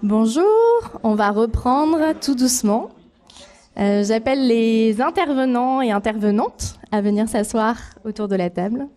Bonjour, on va reprendre tout doucement. J'appelle les intervenants et intervenantes à venir s'asseoir autour de la table.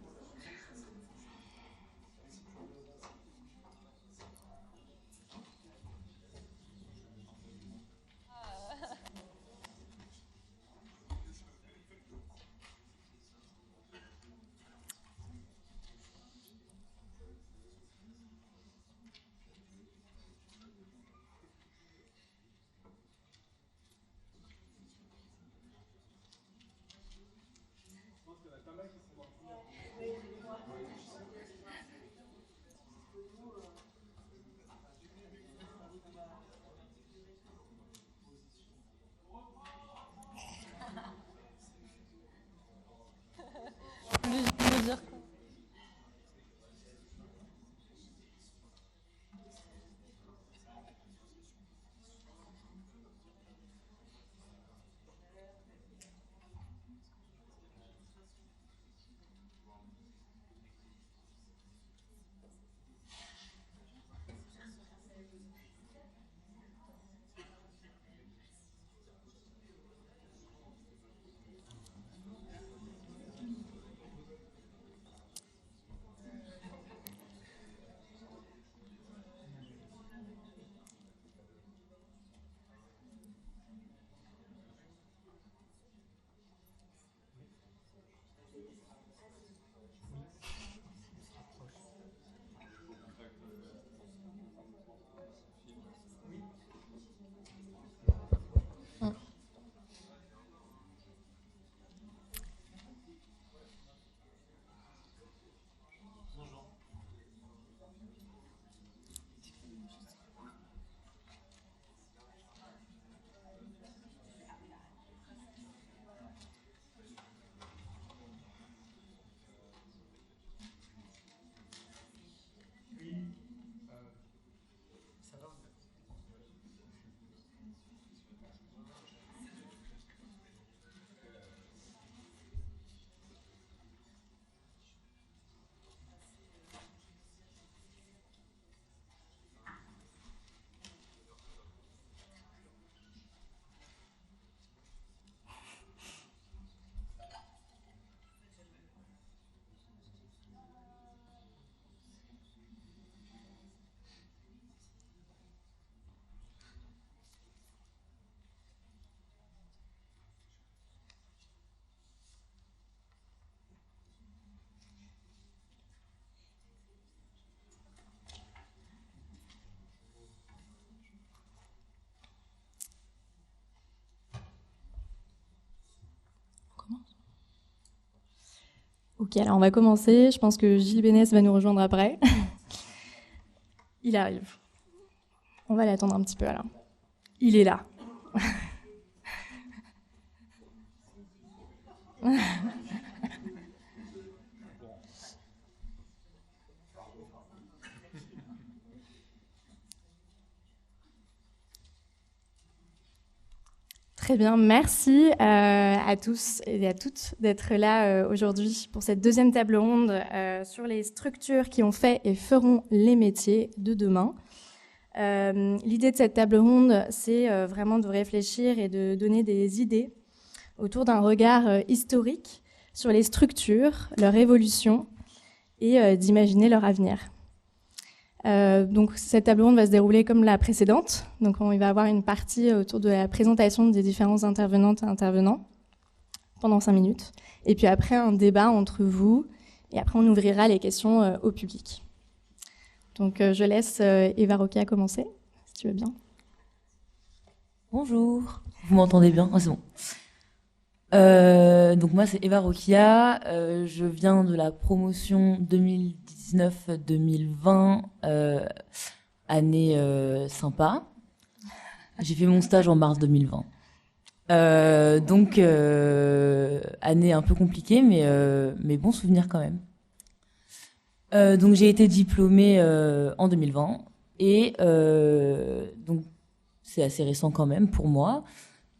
Ok, alors on va commencer. Je pense que Gilles Bénès va nous rejoindre après. Il arrive. On va l'attendre un petit peu alors. Il est là. Très bien, merci à tous et à toutes d'être là aujourd'hui pour cette deuxième table ronde sur les structures qui ont fait et feront les métiers de demain. L'idée de cette table ronde, c'est vraiment de réfléchir et de donner des idées autour d'un regard historique sur les structures, leur évolution et d'imaginer leur avenir. Donc cette table ronde va se dérouler comme la précédente. Donc il va y avoir une partie autour de la présentation des différents intervenantes et intervenants pendant 5 minutes. Et puis après, un débat entre vous. Et après, on ouvrira les questions au public. Donc je laisse Eva Roquia commencer, si tu veux bien. Bonjour, vous m'entendez bien? C'est bon. Donc moi, c'est Eva Roquia. Je viens de la promotion 2019-2020, année sympa. J'ai fait mon stage en mars 2020. Donc, année un peu compliquée, mais bon souvenir quand même. Donc, j'ai été diplômée en 2020 et donc c'est assez récent quand même pour moi.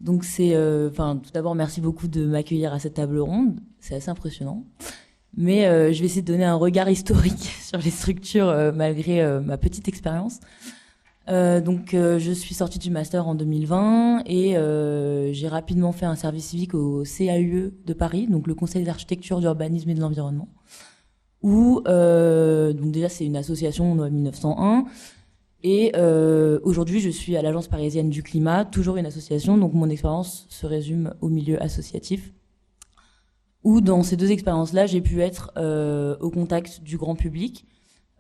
Donc, tout d'abord, merci beaucoup de m'accueillir à cette table ronde. C'est assez impressionnant. Mais je vais essayer de donner un regard historique sur les structures malgré ma petite expérience. Je suis sortie du master en 2020 et j'ai rapidement fait un service civique au CAUE de Paris, donc le Conseil d'architecture, d'urbanisme et de l'environnement, où donc déjà c'est une association de 1901 et aujourd'hui je suis à l'Agence parisienne du climat, toujours une association, donc mon expérience se résume au milieu associatif, où dans ces deux expériences-là j'ai pu être au contact du grand public.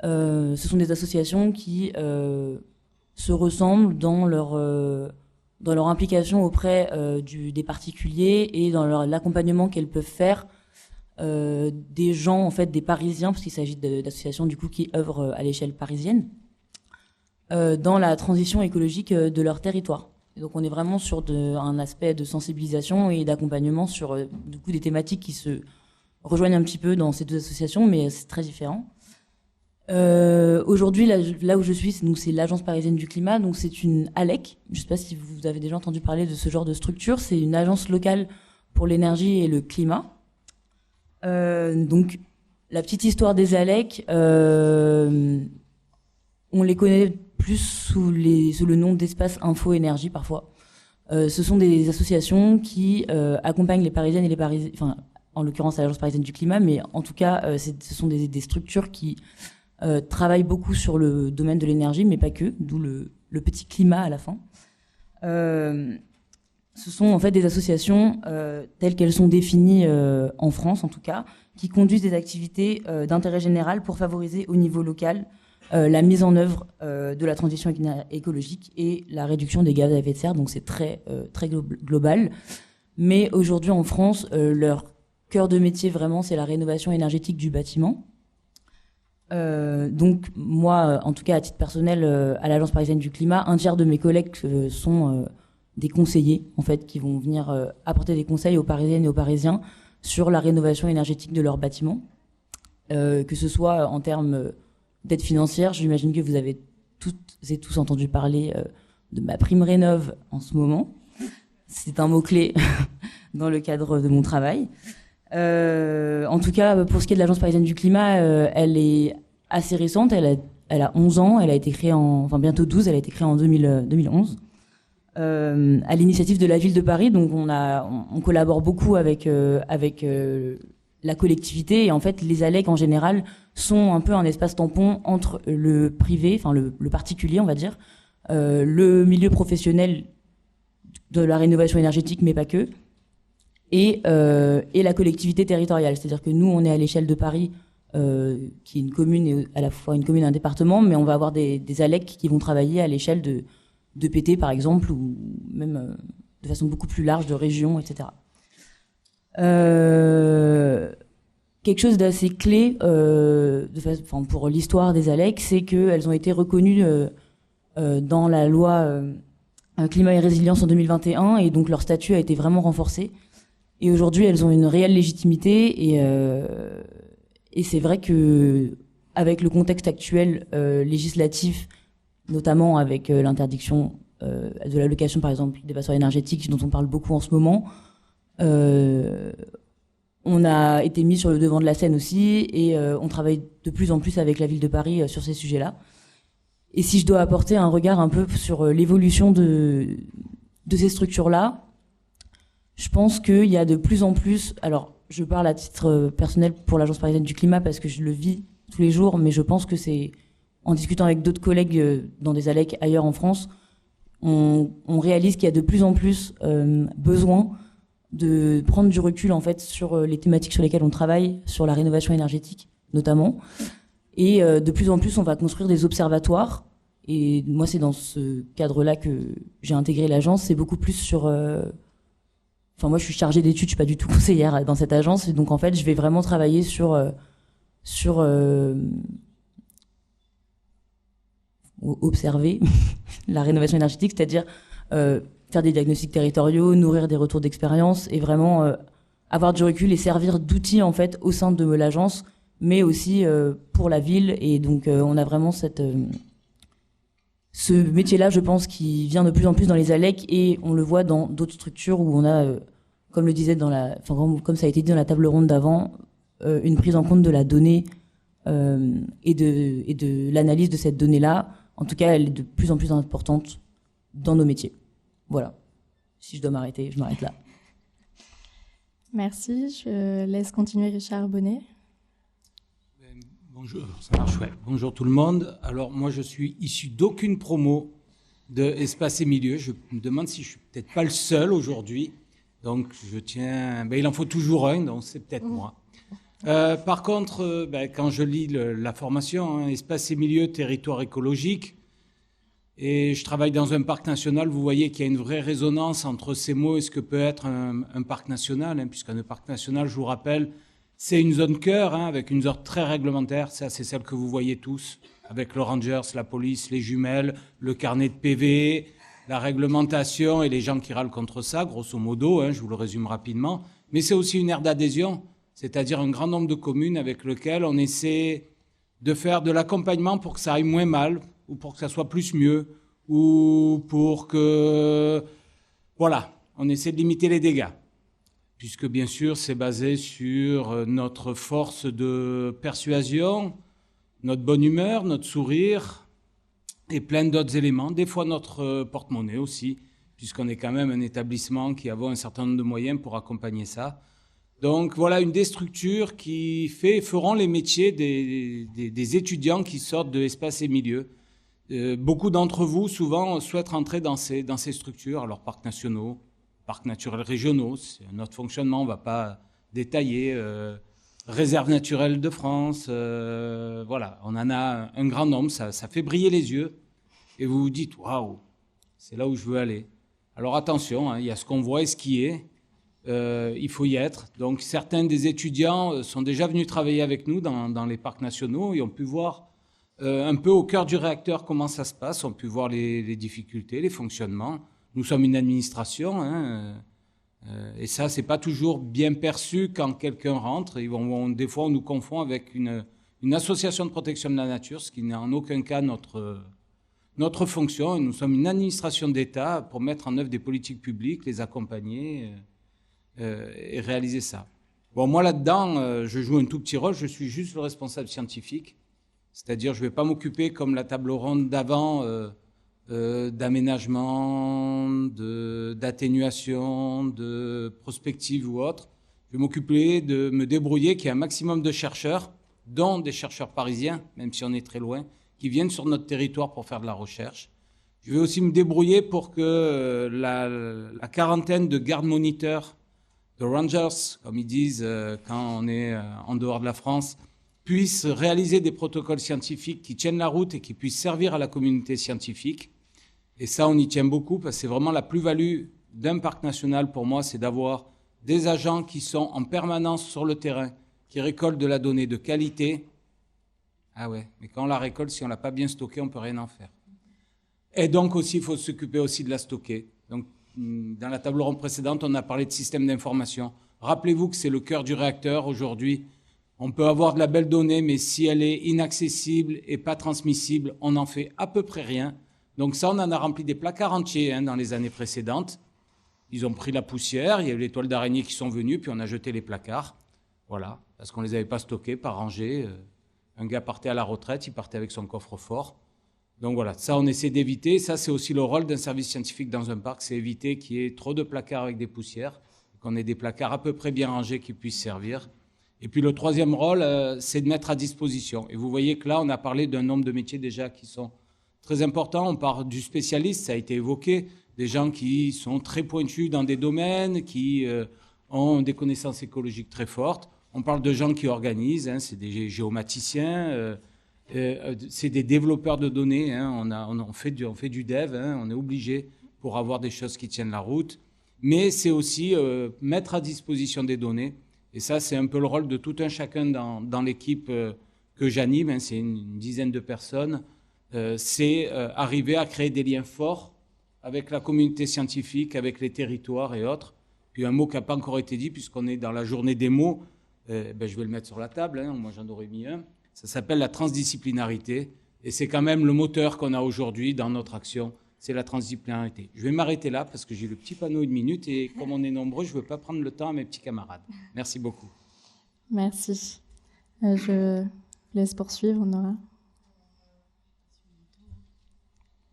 Ce sont des associations qui se ressemblent dans leur implication auprès des particuliers et dans l'accompagnement qu'elles peuvent faire des gens, en fait, des Parisiens, parce qu'il s'agit d'associations du coup qui œuvrent à l'échelle parisienne, dans la transition écologique de leur territoire. Et donc on est vraiment sur un aspect de sensibilisation et d'accompagnement sur du coup des thématiques qui se rejoignent un petit peu dans ces deux associations, mais c'est très différent. Aujourd'hui, là où je suis, c'est l'Agence parisienne du climat, donc c'est une ALEC. Je ne sais pas si vous avez déjà entendu parler de ce genre de structure. C'est une agence locale pour l'énergie et le climat. Donc, la petite histoire des ALEC, on les connaît plus sous le nom d'espace info-énergie parfois. Ce sont des associations qui accompagnent les Parisiennes et les Parisiens, enfin, en l'occurrence l'Agence parisienne du climat, mais en tout cas, ce sont des structures qui travaillent beaucoup sur le domaine de l'énergie, mais pas que, d'où le petit climat à la fin. Ce sont en fait des associations telles qu'elles sont définies en France, en tout cas, qui conduisent des activités d'intérêt général pour favoriser au niveau local la mise en œuvre de la transition écologique et la réduction des gaz à effet de serre. Donc c'est très global. Mais aujourd'hui en France, leur cœur de métier vraiment, c'est la rénovation énergétique du bâtiment. Donc moi, en tout cas à titre personnel, à l'Agence parisienne du climat, un tiers de mes collègues sont des conseillers en fait qui vont venir apporter des conseils aux Parisiennes et aux Parisiens sur la rénovation énergétique de leurs bâtiments, que ce soit en termes d'aide financière. J'imagine que vous avez toutes et tous entendu parler de ma prime rénov en ce moment. C'est un mot-clé dans le cadre de mon travail. En tout cas, pour ce qui est de l'Agence parisienne du climat, elle est assez récente. Elle a 11 ans. Elle a été créée bientôt 12. Elle a été créée en 2011. À l'initiative de la ville de Paris. Donc on collabore beaucoup avec la collectivité, et en fait les ALEC en général sont un peu un espace tampon entre le privé, enfin le particulier on va dire, le milieu professionnel de la rénovation énergétique mais pas que, et la collectivité territoriale. C'est-à-dire que nous on est à l'échelle de Paris, qui est une commune et à la fois une commune et un département, mais on va avoir des ALEC qui vont travailler à l'échelle de PT par exemple, ou même de façon beaucoup plus large de régions, etc. Quelque chose d'assez clé pour l'histoire des ALEC, c'est qu'elles ont été reconnues dans la loi climat et résilience en 2021, et donc leur statut a été vraiment renforcé. Et aujourd'hui, elles ont une réelle légitimité, et c'est vrai que avec le contexte actuel législatif, notamment avec l'interdiction de la location, par exemple, des passoires énergétiques, dont on parle beaucoup en ce moment, on a été mis sur le devant de la scène aussi, et on travaille de plus en plus avec la ville de Paris sur ces sujets-là. Et si je dois apporter un regard un peu sur l'évolution de ces structures-là, je pense qu'il y a de plus en plus, alors je parle à titre personnel pour l'Agence parisienne du climat parce que je le vis tous les jours, mais je pense que c'est en discutant avec d'autres collègues dans des ALEC ailleurs en France, on réalise qu'il y a de plus en plus besoin de prendre du recul en fait sur les thématiques sur lesquelles on travaille, sur la rénovation énergétique notamment. Et de plus en plus, on va construire des observatoires. Et moi, c'est dans ce cadre-là que j'ai intégré l'agence. C'est beaucoup plus sur... moi, je suis chargée d'études, je suis pas du tout conseillère dans cette agence. Et donc, en fait, je vais vraiment travailler sur observer la rénovation énergétique, c'est-à-dire faire des diagnostics territoriaux, nourrir des retours d'expérience et vraiment avoir du recul et servir d'outil en fait au sein de l'agence, mais aussi pour la ville. Et donc on a vraiment ce métier-là, je pense, qui vient de plus en plus dans les ALEC, et on le voit dans d'autres structures où on a, comme le disait comme ça a été dit dans la table ronde d'avant, une prise en compte de la donnée et de l'analyse de cette donnée-là. En tout cas, elle est de plus en plus importante dans nos métiers. Voilà. Si je dois m'arrêter, je m'arrête là. Merci. Je laisse continuer Richard Bonnet. Bonjour, ça marche, ouais. Bonjour tout le monde. Alors moi, je suis issu d'aucune promo de Espace et Milieu. Je me demande si je suis peut-être pas le seul aujourd'hui. Donc je tiens. Il en faut toujours un, donc c'est peut-être moi. Par contre, quand je lis la formation, Espace et Milieu, territoire écologique, et je travaille dans un parc national, vous voyez qu'il y a une vraie résonance entre ces mots et ce que peut être un parc national, puisqu'un parc national, je vous rappelle, c'est une zone cœur, avec une zone très réglementaire. Ça, c'est celle que vous voyez tous, avec le Rangers, la police, les jumelles, le carnet de PV, la réglementation et les gens qui râlent contre ça, grosso modo, je vous le résume rapidement. Mais c'est aussi une aire d'adhésion, c'est-à-dire un grand nombre de communes avec lesquelles on essaie de faire de l'accompagnement pour que ça aille moins mal, ou pour que ça soit plus mieux, ou pour que... Voilà, on essaie de limiter les dégâts. Puisque bien sûr, c'est basé sur notre force de persuasion, notre bonne humeur, notre sourire, et plein d'autres éléments. Des fois, notre porte-monnaie aussi, puisqu'on est quand même un établissement qui a un certain nombre de moyens pour accompagner ça. Donc voilà une des structures qui feront les métiers des étudiants qui sortent de Espace et Milieu. Beaucoup d'entre vous, souvent, souhaitent rentrer dans ces structures, alors parcs nationaux, parcs naturels régionaux, c'est notre fonctionnement, on ne va pas détailler, réserve naturelle de France, voilà, on en a un grand nombre, ça fait briller les yeux, et vous vous dites, waouh, c'est là où je veux aller. Alors attention, il y a ce qu'on voit et ce qui est, il faut y être. Donc certains des étudiants sont déjà venus travailler avec nous dans les parcs nationaux et ont pu voir un peu au cœur du réacteur comment ça se passe, ont pu voir les difficultés, les fonctionnements. Nous sommes une administration, et ça, c'est pas toujours bien perçu quand quelqu'un rentre. Des fois, on nous confond avec une association de protection de la nature, ce qui n'est en aucun cas notre fonction. Nous sommes une administration d'État pour mettre en œuvre des politiques publiques, les accompagner et réaliser ça. Bon, moi, là-dedans, je joue un tout petit rôle. Je suis juste le responsable scientifique. C'est-à-dire, je ne vais pas m'occuper, comme la table ronde d'avant, d'aménagement, d'atténuation, de prospective ou autre. Je vais m'occuper de me débrouiller qu'il y ait un maximum de chercheurs, dont des chercheurs parisiens, même si on est très loin, qui viennent sur notre territoire pour faire de la recherche. Je vais aussi me débrouiller pour que la quarantaine de gardes-moniteurs, de rangers, comme ils disent quand on est en dehors de la France, puissent réaliser des protocoles scientifiques qui tiennent la route et qui puissent servir à la communauté scientifique. Et ça, on y tient beaucoup parce que c'est vraiment la plus-value d'un parc national pour moi, c'est d'avoir des agents qui sont en permanence sur le terrain, qui récoltent de la donnée de qualité. Ah ouais, mais quand on la récolte, si on ne l'a pas bien stockée, on ne peut rien en faire. Et donc aussi, il faut s'occuper aussi de la stocker. Donc, dans la table ronde précédente, on a parlé de système d'information. Rappelez-vous que c'est le cœur du réacteur aujourd'hui. On peut avoir de la belle donnée, mais si elle est inaccessible et pas transmissible, on n'en fait à peu près rien. Donc ça, on en a rempli des placards entiers dans les années précédentes. Ils ont pris la poussière, il y a eu les toiles d'araignée qui sont venues, puis on a jeté les placards. Voilà, parce qu'on ne les avait pas stockés, pas rangés. Un gars partait à la retraite, il partait avec son coffre-fort. Donc voilà, ça, on essaie d'éviter. Ça, c'est aussi le rôle d'un service scientifique dans un parc, c'est éviter qu'il y ait trop de placards avec des poussières, qu'on ait des placards à peu près bien rangés qui puissent servir. Et puis le troisième rôle, c'est de mettre à disposition. Et vous voyez que là, on a parlé d'un nombre de métiers déjà qui sont très importants. On parle du spécialiste, ça a été évoqué, des gens qui sont très pointus dans des domaines, qui ont des connaissances écologiques très fortes. On parle de gens qui organisent, c'est des géomaticiens, c'est des développeurs de données. On fait du dev, on est obligé pour avoir des choses qui tiennent la route. Mais c'est aussi mettre à disposition des données. Et ça, c'est un peu le rôle de tout un chacun dans l'équipe que j'anime. C'est une dizaine de personnes. C'est arriver à créer des liens forts avec la communauté scientifique, avec les territoires et autres. Puis un mot qui n'a pas encore été dit, puisqu'on est dans la journée des mots, je vais le mettre sur la table, hein, moi j'en aurais mis un. Ça s'appelle la transdisciplinarité, et c'est quand même le moteur qu'on a aujourd'hui dans notre action, c'est la transdisciplinarité. Je vais m'arrêter là, parce que j'ai le petit panneau 1 minute, et comme on est nombreux, je ne veux pas prendre le temps à mes petits camarades. Merci beaucoup. Merci. Je laisse poursuivre, Nora.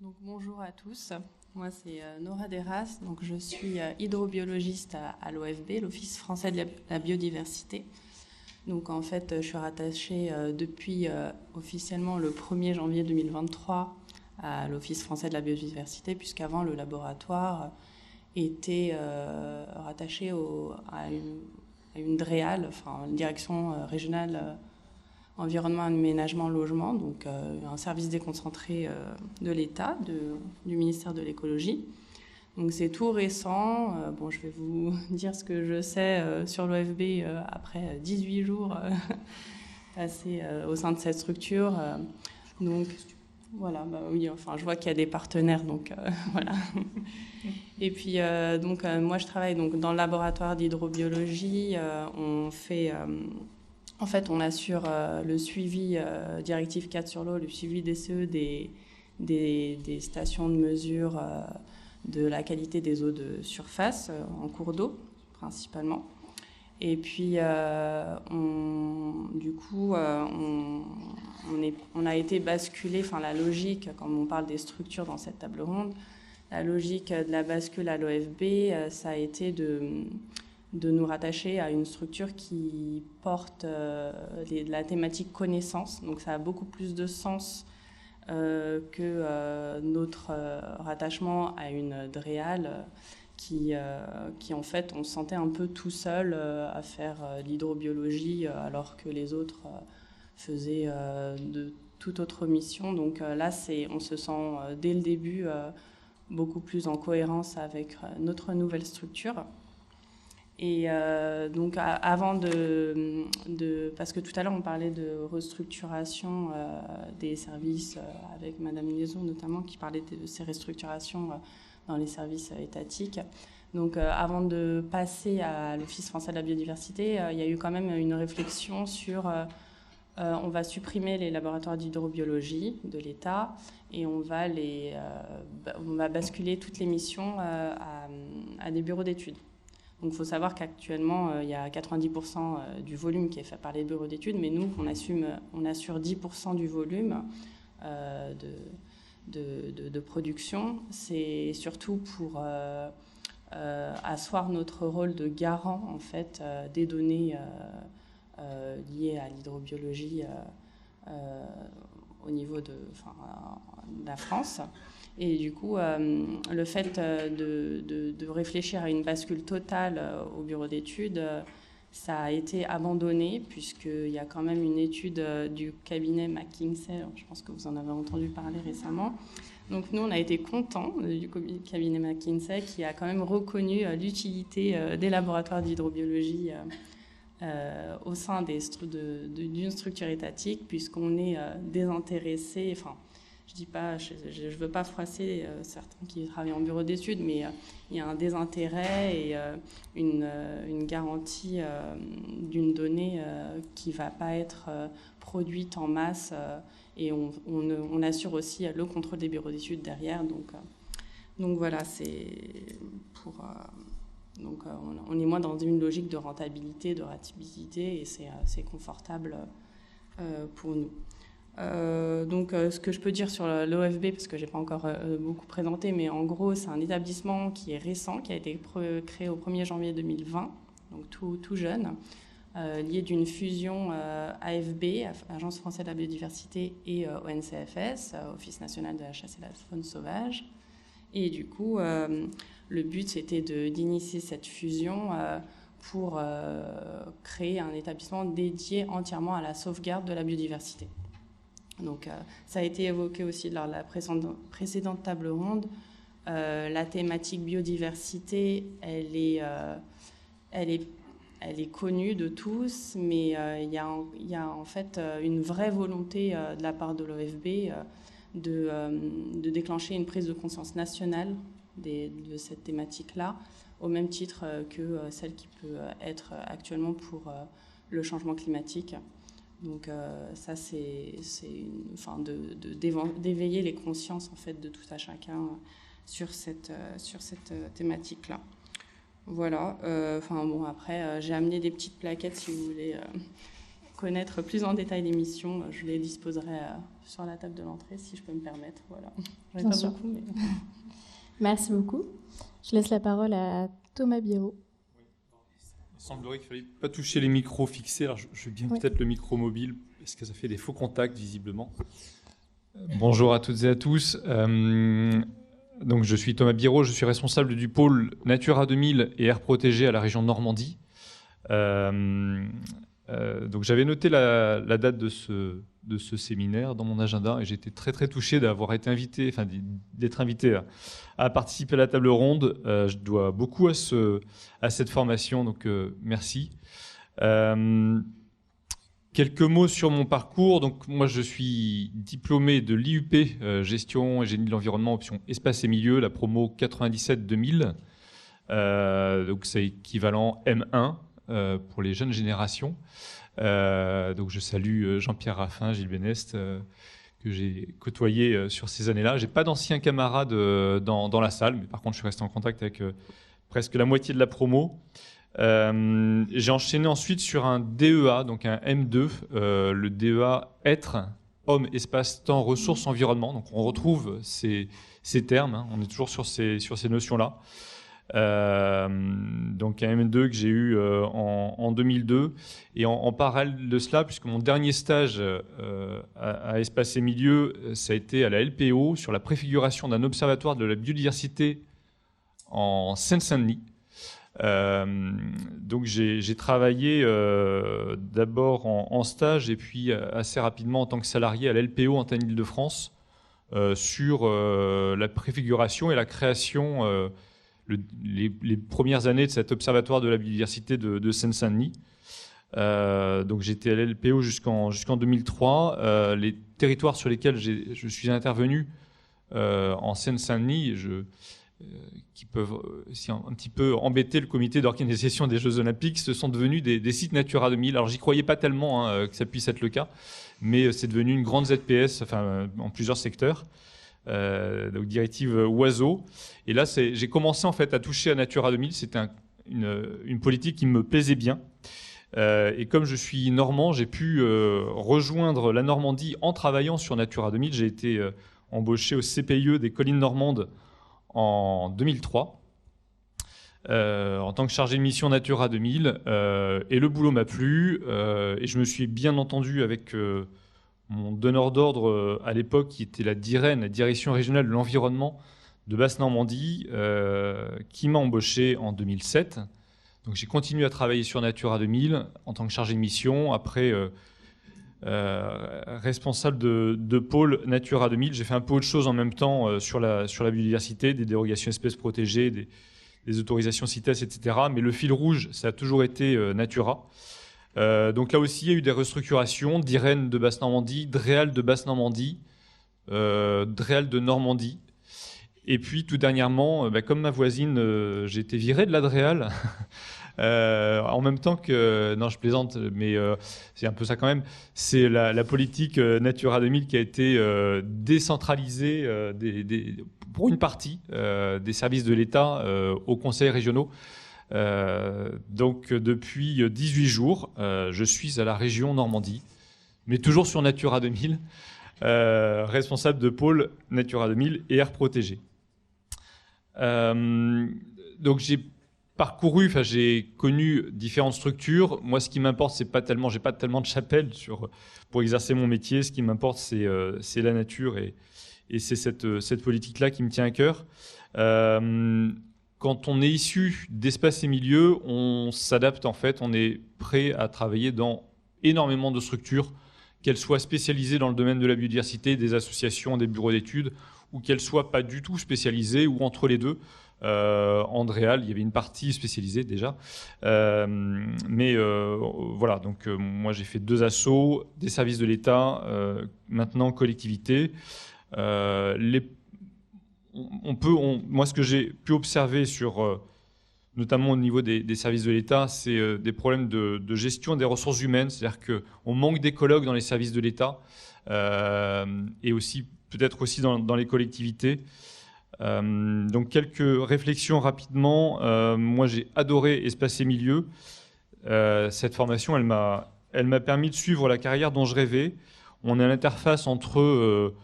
Donc, bonjour à tous. Moi, c'est Nora Deras. Donc, je suis hydrobiologiste à l'OFB, l'Office français de la biodiversité. Donc, en fait, je suis rattachée depuis officiellement le 1er janvier 2023 à l'Office français de la biodiversité, puisqu'avant, le laboratoire était rattaché à une DREAL, enfin, une direction régionale environnement, aménagement, logement, donc un service déconcentré de l'État, du ministère de l'écologie. Donc c'est tout récent. Je vais vous dire ce que je sais sur l'OFB après 18 jours passés au sein de cette structure. Donc voilà, je vois qu'il y a des partenaires, donc voilà. Et puis moi je travaille donc dans le laboratoire d'hydrobiologie. On assure le suivi directive 4 sur l'eau, le suivi des CE des stations de mesure de la qualité des eaux de surface en cours d'eau principalement. Et puis on a été basculé, la logique, quand on parle des structures dans cette table ronde, la logique de la bascule à l'OFB, ça a été de nous rattacher à une structure qui porte la thématique connaissance. Donc ça a beaucoup plus de sens que notre rattachement à une DREAL qui en fait, on se sentait un peu tout seul à faire l'hydrobiologie alors que les autres faisaient de toute autre mission. Donc là, on se sent dès le début beaucoup plus en cohérence avec notre nouvelle structure. Et donc, avant parce que tout à l'heure, on parlait de restructuration des services avec Madame Liaison, notamment, qui parlait de ces restructurations dans les services étatiques. Donc, avant de passer à l'Office français de la biodiversité, il y a eu quand même une réflexion sur on va supprimer les laboratoires d'hydrobiologie de l'État et on va basculer toutes les missions à des bureaux d'études. Donc, il faut savoir qu'actuellement, il y a 90% du volume qui est fait par les bureaux d'études, mais nous, on assure 10% du volume de production. C'est surtout pour asseoir notre rôle de garant, en fait, des données liées à l'hydrobiologie au niveau de la France. Et du coup, le fait de réfléchir à une bascule totale au bureau d'études, ça a été abandonné puisqu'il y a quand même une étude du cabinet McKinsey, je pense que vous en avez entendu parler récemment. Donc nous, on a été contents du cabinet McKinsey qui a quand même reconnu l'utilité des laboratoires d'hydrobiologie au sein d'une structure étatique puisqu'on est désintéressé, je ne veux pas froisser certains qui travaillent en bureau d'études, mais il y a un désintérêt et une garantie d'une donnée qui ne va pas être produite en masse. Et on assure aussi le contrôle des bureaux d'études derrière. Donc voilà, c'est pour... Donc on est moins dans une logique de rentabilité, de rentabilité, et c'est confortable pour nous. Ce que je peux dire sur l'OFB, parce que je n'ai pas encore beaucoup présenté, mais en gros, c'est un établissement qui est récent, qui a été créé au 1er janvier 2020, donc tout jeune, lié d'une fusion AFB, Agence française de la biodiversité, et ONCFS, Office national de la chasse et de la faune sauvage. Et du coup, le but, c'était d'initier cette fusion pour créer un établissement dédié entièrement à la sauvegarde de la biodiversité. Donc, ça a été évoqué aussi lors de la précédente table ronde. La thématique biodiversité, elle est connue de tous, mais il y a en fait une vraie volonté de la part de l'OFB de déclencher une prise de conscience nationale de cette thématique-là, au même titre que celle qui peut être actuellement pour le changement climatique. Donc ça, c'est d'éveiller les consciences en fait, de tout à chacun sur cette thématique-là. Voilà. Après, j'ai amené des petites plaquettes si vous voulez connaître plus en détail l'émission. Je les disposerai sur la table de l'entrée, si je peux me permettre. Voilà. Bien sûr. Beaucoup, mais... Merci beaucoup. Je laisse la parole à Thomas Biro. Il semblerait qu'il ne fallait pas toucher les micros fixés. Alors, je vais bien peut-être le micro mobile, parce que ça fait des faux contacts, visiblement. Bonjour à toutes et à tous. Donc, je suis Thomas Biro, je suis responsable du pôle Natura 2000 et aires protégées à la région Normandie. Donc, j'avais noté la date de ce séminaire dans mon agenda et j'étais très très touché d'avoir été invité, d'être invité à participer à la table ronde. Je dois beaucoup à cette formation, donc merci. Quelques mots sur mon parcours. Donc moi je suis diplômé de l'IUP gestion et génie de l'environnement option espace et milieu, la promo 97-2000. Donc c'est équivalent M1 pour les jeunes générations. Donc je salue Jean-Pierre Raffin, Gilles Bénest, que j'ai côtoyé sur ces années-là. J'ai pas d'anciens camarades dans la salle, mais par contre je suis resté en contact avec presque la moitié de la promo. J'ai enchaîné ensuite sur un DEA, donc un M2, le DEA être, homme, espace, temps, ressources, environnement. Donc on retrouve ces termes, hein, on est toujours sur ces notions-là. Donc un M2 que j'ai eu en 2002 et en parallèle de cela, puisque mon dernier stage à Espace et Milieu, ça a été à la LPO sur la préfiguration d'un observatoire de la biodiversité en Seine-Saint-Denis. Donc j'ai travaillé d'abord en stage et puis assez rapidement en tant que salarié à l'LPO Antenne Île-de-France sur la préfiguration et la création les premières années de cet observatoire de la biodiversité de Seine-Saint-Denis. Donc j'étais à l'LPO jusqu'en 2003. Les territoires sur lesquels je suis intervenu en Seine-Saint-Denis, qui peuvent aussi un petit peu embêter le comité d'organisation des Jeux Olympiques, ce sont devenus des sites Natura 2000. Alors j'y croyais pas tellement que ça puisse être le cas, mais c'est devenu une grande ZPS, en plusieurs secteurs. Donc directive oiseaux. Et là, j'ai commencé en fait à toucher à Natura 2000. C'était une politique qui me plaisait bien. Et comme je suis normand, j'ai pu rejoindre la Normandie en travaillant sur Natura 2000. J'ai été embauché au CPIE des Collines Normandes en 2003 en tant que chargé de mission Natura 2000. Et le boulot m'a plu. Et je me suis bien entendu avec mon donneur d'ordre à l'époque, qui était la DIREN, la Direction régionale de l'environnement de Basse-Normandie, qui m'a embauché en 2007. Donc j'ai continué à travailler sur Natura 2000 en tant que chargé de mission. Après, responsable de pôle Natura 2000, j'ai fait un peu autre chose en même temps sur la biodiversité, des dérogations espèces protégées, des autorisations CITES, etc. Mais le fil rouge, ça a toujours été Natura. Donc là aussi, il y a eu des restructurations, d'IREN de Basse-Normandie, DREAL de Basse-Normandie, DREAL de Normandie. Et puis tout dernièrement, comme ma voisine, j'ai été viré de la DREAL. En même temps que... Non, je plaisante, mais c'est un peu ça quand même. C'est la politique Natura 2000 qui a été décentralisée pour une partie des services de l'État aux conseils régionaux. Donc depuis 18 jours, je suis à la région Normandie, mais toujours sur Natura 2000, responsable de pôle Natura 2000 et aires protégées. Donc j'ai connu différentes structures. Moi, ce qui m'importe, j'ai pas tellement de chapelle pour exercer mon métier. Ce qui m'importe, c'est la nature et c'est cette politique-là qui me tient à cœur. Quand on est issu d'Espace et Milieu, on s'adapte en fait, on est prêt à travailler dans énormément de structures, qu'elles soient spécialisées dans le domaine de la biodiversité, des associations, des bureaux d'études, ou qu'elles soient pas du tout spécialisées, ou entre les deux. En DREAL, il y avait une partie spécialisée déjà. Mais voilà, donc moi j'ai fait 2 assos, des services de l'État, maintenant collectivités. moi, ce que j'ai pu observer notamment au niveau des services de l'État, c'est des problèmes de gestion des ressources humaines. C'est-à-dire qu'on manque d'écologues dans les services de l'État et aussi peut-être aussi dans les collectivités. Donc quelques réflexions rapidement. Moi, j'ai adoré Espace et Milieux. Cette formation, elle m'a permis de suivre la carrière dont je rêvais. On est à l'interface entre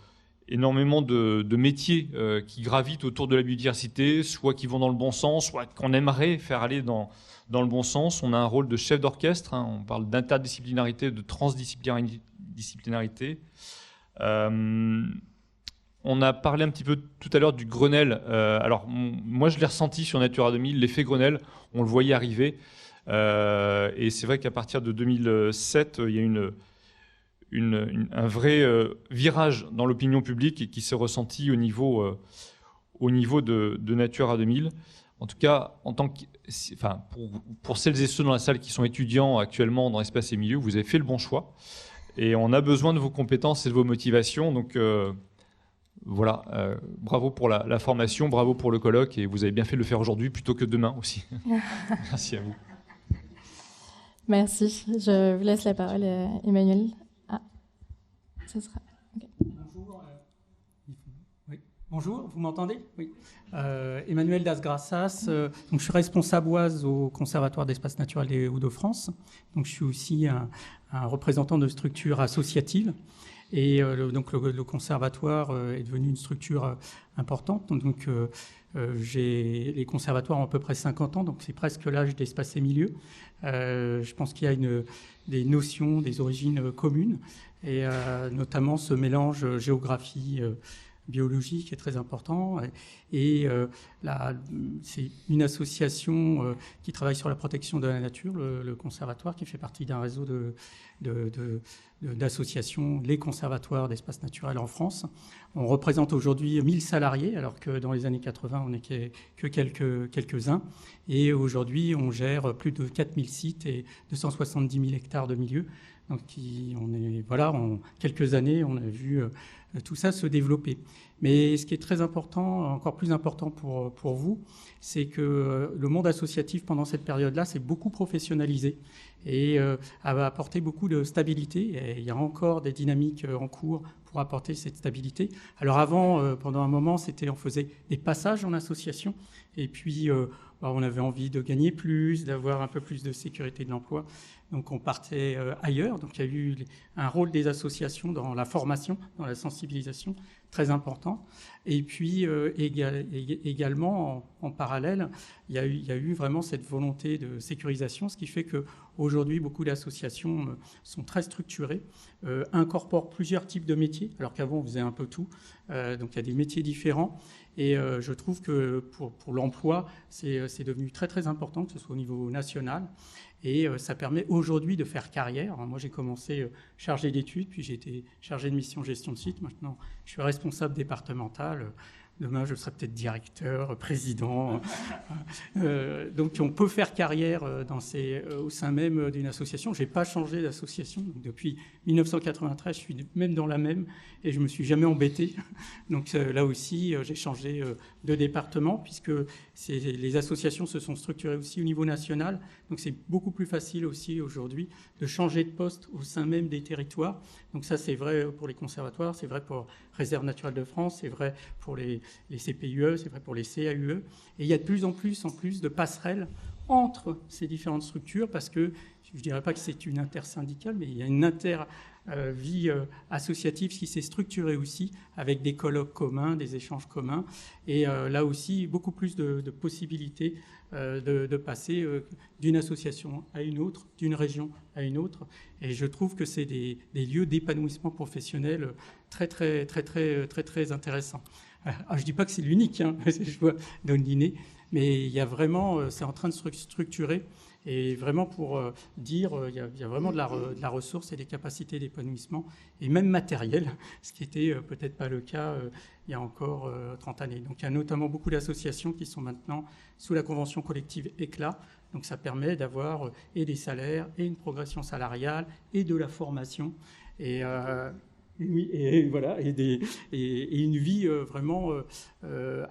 énormément de métiers qui gravitent autour de la biodiversité, soit qui vont dans le bon sens, soit qu'on aimerait faire aller dans le bon sens. On a un rôle de chef d'orchestre, hein, on parle d'interdisciplinarité, de transdisciplinarité. On a parlé un petit peu tout à l'heure du Grenelle. Alors, moi, je l'ai ressenti sur Natura 2000, l'effet Grenelle, on le voyait arriver. Et c'est vrai qu'à partir de 2007, il y a un vrai virage dans l'opinion publique et qui s'est ressenti au niveau de Natura 2000. En tout cas, pour celles et ceux dans la salle qui sont étudiants actuellement dans Espace et Milieux, vous avez fait le bon choix. Et on a besoin de vos compétences et de vos motivations. Donc voilà, bravo pour la formation, bravo pour le colloque. Et vous avez bien fait de le faire aujourd'hui plutôt que demain aussi. Merci à vous. Merci. Je vous laisse la parole, Emmanuel. Ça sera... Okay. Bonjour. Oui. Bonjour, vous m'entendez? Oui. Emmanuel Dasgrassas. Donc je suis responsable OASE au Conservatoire d'espaces naturels des Hauts-de-France. Donc je suis aussi un représentant de structures associatives. Et donc le conservatoire est devenu une structure importante. Donc les conservatoires ont à peu près 50 ans, donc c'est presque l'âge d'Espace et Milieux. Je pense qu'il y a des notions, des origines communes, et notamment ce mélange géographie biologie qui est très important. Et c'est une association qui travaille sur la protection de la nature, le conservatoire, qui fait partie d'un réseau d'associations, les conservatoires d'espaces naturels en France. On représente aujourd'hui 1000 salariés, alors que dans les années 80, on n'est que quelques-uns. Et aujourd'hui, on gère plus de 4000 sites et 270 000 hectares de milieux. Donc, en quelques années, on a vu tout ça se développer. Mais ce qui est très important, encore plus important pour vous, c'est que le monde associatif, pendant cette période-là, s'est beaucoup professionnalisé et a apporté beaucoup de stabilité. Et il y a encore des dynamiques en cours pour apporter cette stabilité. Alors avant, pendant un moment, on faisait des passages en association, et puis on avait envie de gagner plus, d'avoir un peu plus de sécurité de l'emploi. Donc on partait ailleurs. Donc il y a eu un rôle des associations dans la formation, dans la sensibilisation, très important. Et puis également, en parallèle, il y a eu vraiment cette volonté de sécurisation, ce qui fait qu'aujourd'hui, beaucoup d'associations sont très structurées, incorporent plusieurs types de métiers, alors qu'avant, on faisait un peu tout. Donc il y a des métiers différents. Et je trouve que pour l'emploi, c'est devenu très, très important, que ce soit au niveau national. Et ça permet aujourd'hui de faire carrière. Moi, j'ai commencé chargé d'études, puis j'ai été chargé de mission gestion de site. Maintenant, je suis responsable départemental. Demain, je serai peut-être directeur, président. Donc, on peut faire carrière au sein même d'une association. Je n'ai pas changé d'association. Depuis 1993, je suis même dans la même et je ne me suis jamais embêté. Donc, là aussi, j'ai changé de département puisque les associations se sont structurées aussi au niveau national. Donc, c'est beaucoup plus facile aussi aujourd'hui de changer de poste au sein même des territoires. Donc, ça, c'est vrai pour les conservatoires, c'est vrai pour Réserve naturelle de France, c'est vrai pour les CPUE, c'est vrai pour les CAUE. Et il y a de plus en plus de passerelles entre ces différentes structures parce que, je ne dirais pas que c'est une intersyndicale, mais il y a une vie associative qui s'est structurée aussi avec des colloques communs, des échanges communs. Et là aussi, beaucoup plus de possibilités de passer d'une association à une autre, d'une région à une autre. Et je trouve que c'est des lieux d'épanouissement professionnel très, très, très, très, très, très intéressants. Je ne dis pas que c'est l'unique, hein, je vois dans le dîner, mais il y a vraiment, c'est en train de se structurer. Et vraiment pour dire, il y a vraiment de la ressource et des capacités d'épanouissement, et même matériel, ce qui était peut-être pas le cas il y a encore 30 années. Donc il y a notamment beaucoup d'associations qui sont maintenant sous la convention collective ECLA. Donc ça permet d'avoir et des salaires, et une progression salariale, et de la formation. Et Oui, et voilà, et une vie vraiment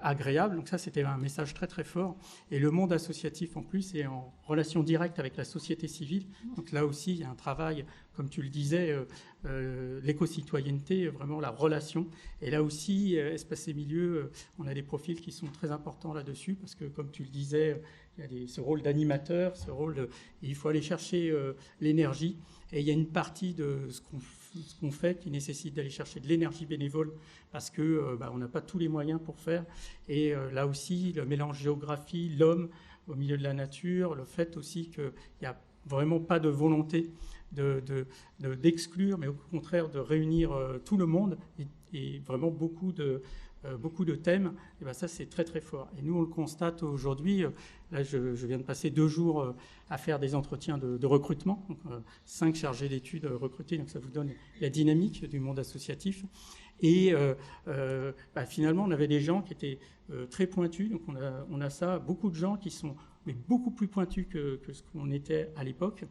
agréable. Donc ça, c'était un message très très fort. Et le monde associatif en plus est en relation directe avec la société civile. Donc là aussi, il y a un travail, comme tu le disais, l'éco-citoyenneté, vraiment la relation. Et là aussi, Espace et Milieux, on a des profils qui sont très importants là-dessus, parce que comme tu le disais, il y a ce rôle d'animateur, il faut aller chercher l'énergie. Et il y a une partie de ce qu'on fait qui nécessite d'aller chercher de l'énergie bénévole parce que on n'a pas tous les moyens pour faire. Et là aussi, le mélange géographie, l'homme au milieu de la nature, le fait aussi qu'il n'y a vraiment pas de volonté d'exclure, mais au contraire de réunir tout le monde et vraiment beaucoup de thèmes, et ça c'est très très fort. Et nous on le constate aujourd'hui, là je viens de passer 2 jours à faire des entretiens de recrutement, donc, 5 chargés d'études recrutés, donc ça vous donne la dynamique du monde associatif. Et finalement on avait des gens qui étaient très pointus, donc on a ça, beaucoup de gens qui sont mais beaucoup plus pointus que ce qu'on était à l'époque,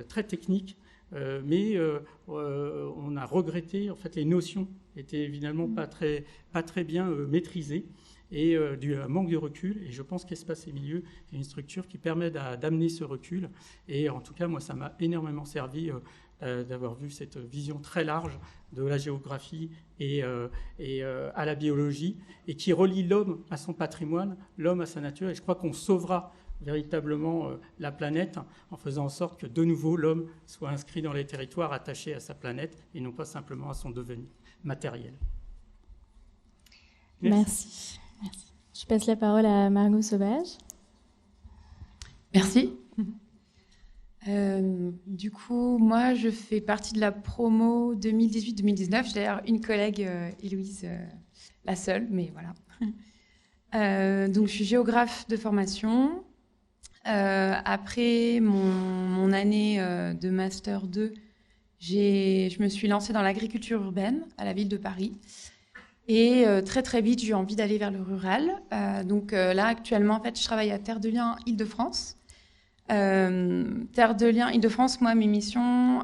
très techniques. Mais on a regretté, en fait, les notions étaient évidemment pas très bien maîtrisées et du manque de recul. Et je pense qu'Espace et Milieux est une structure qui permet d'amener ce recul. Et en tout cas, moi, ça m'a énormément servi d'avoir vu cette vision très large de la géographie et à la biologie et qui relie l'homme à son patrimoine, l'homme à sa nature. Et je crois qu'on sauvera véritablement la planète en faisant en sorte que de nouveau l'homme soit inscrit dans les territoires attaché à sa planète et non pas simplement à son devenir matériel. Merci. Je passe la parole à Margot Sauvage. Merci. Du coup, moi, je fais partie de la promo 2018-2019. J'ai d'ailleurs une collègue, Héloïse, la seule, mais voilà. Donc, je suis géographe de formation. Après mon année de Master 2, je me suis lancée dans l'agriculture urbaine à la ville de Paris. Et très, très vite, j'ai eu envie d'aller vers le rural. Donc là, actuellement, en fait, je travaille à Terre de Liens, Île-de-France. Terre de Liens, Île-de-France, moi, mes missions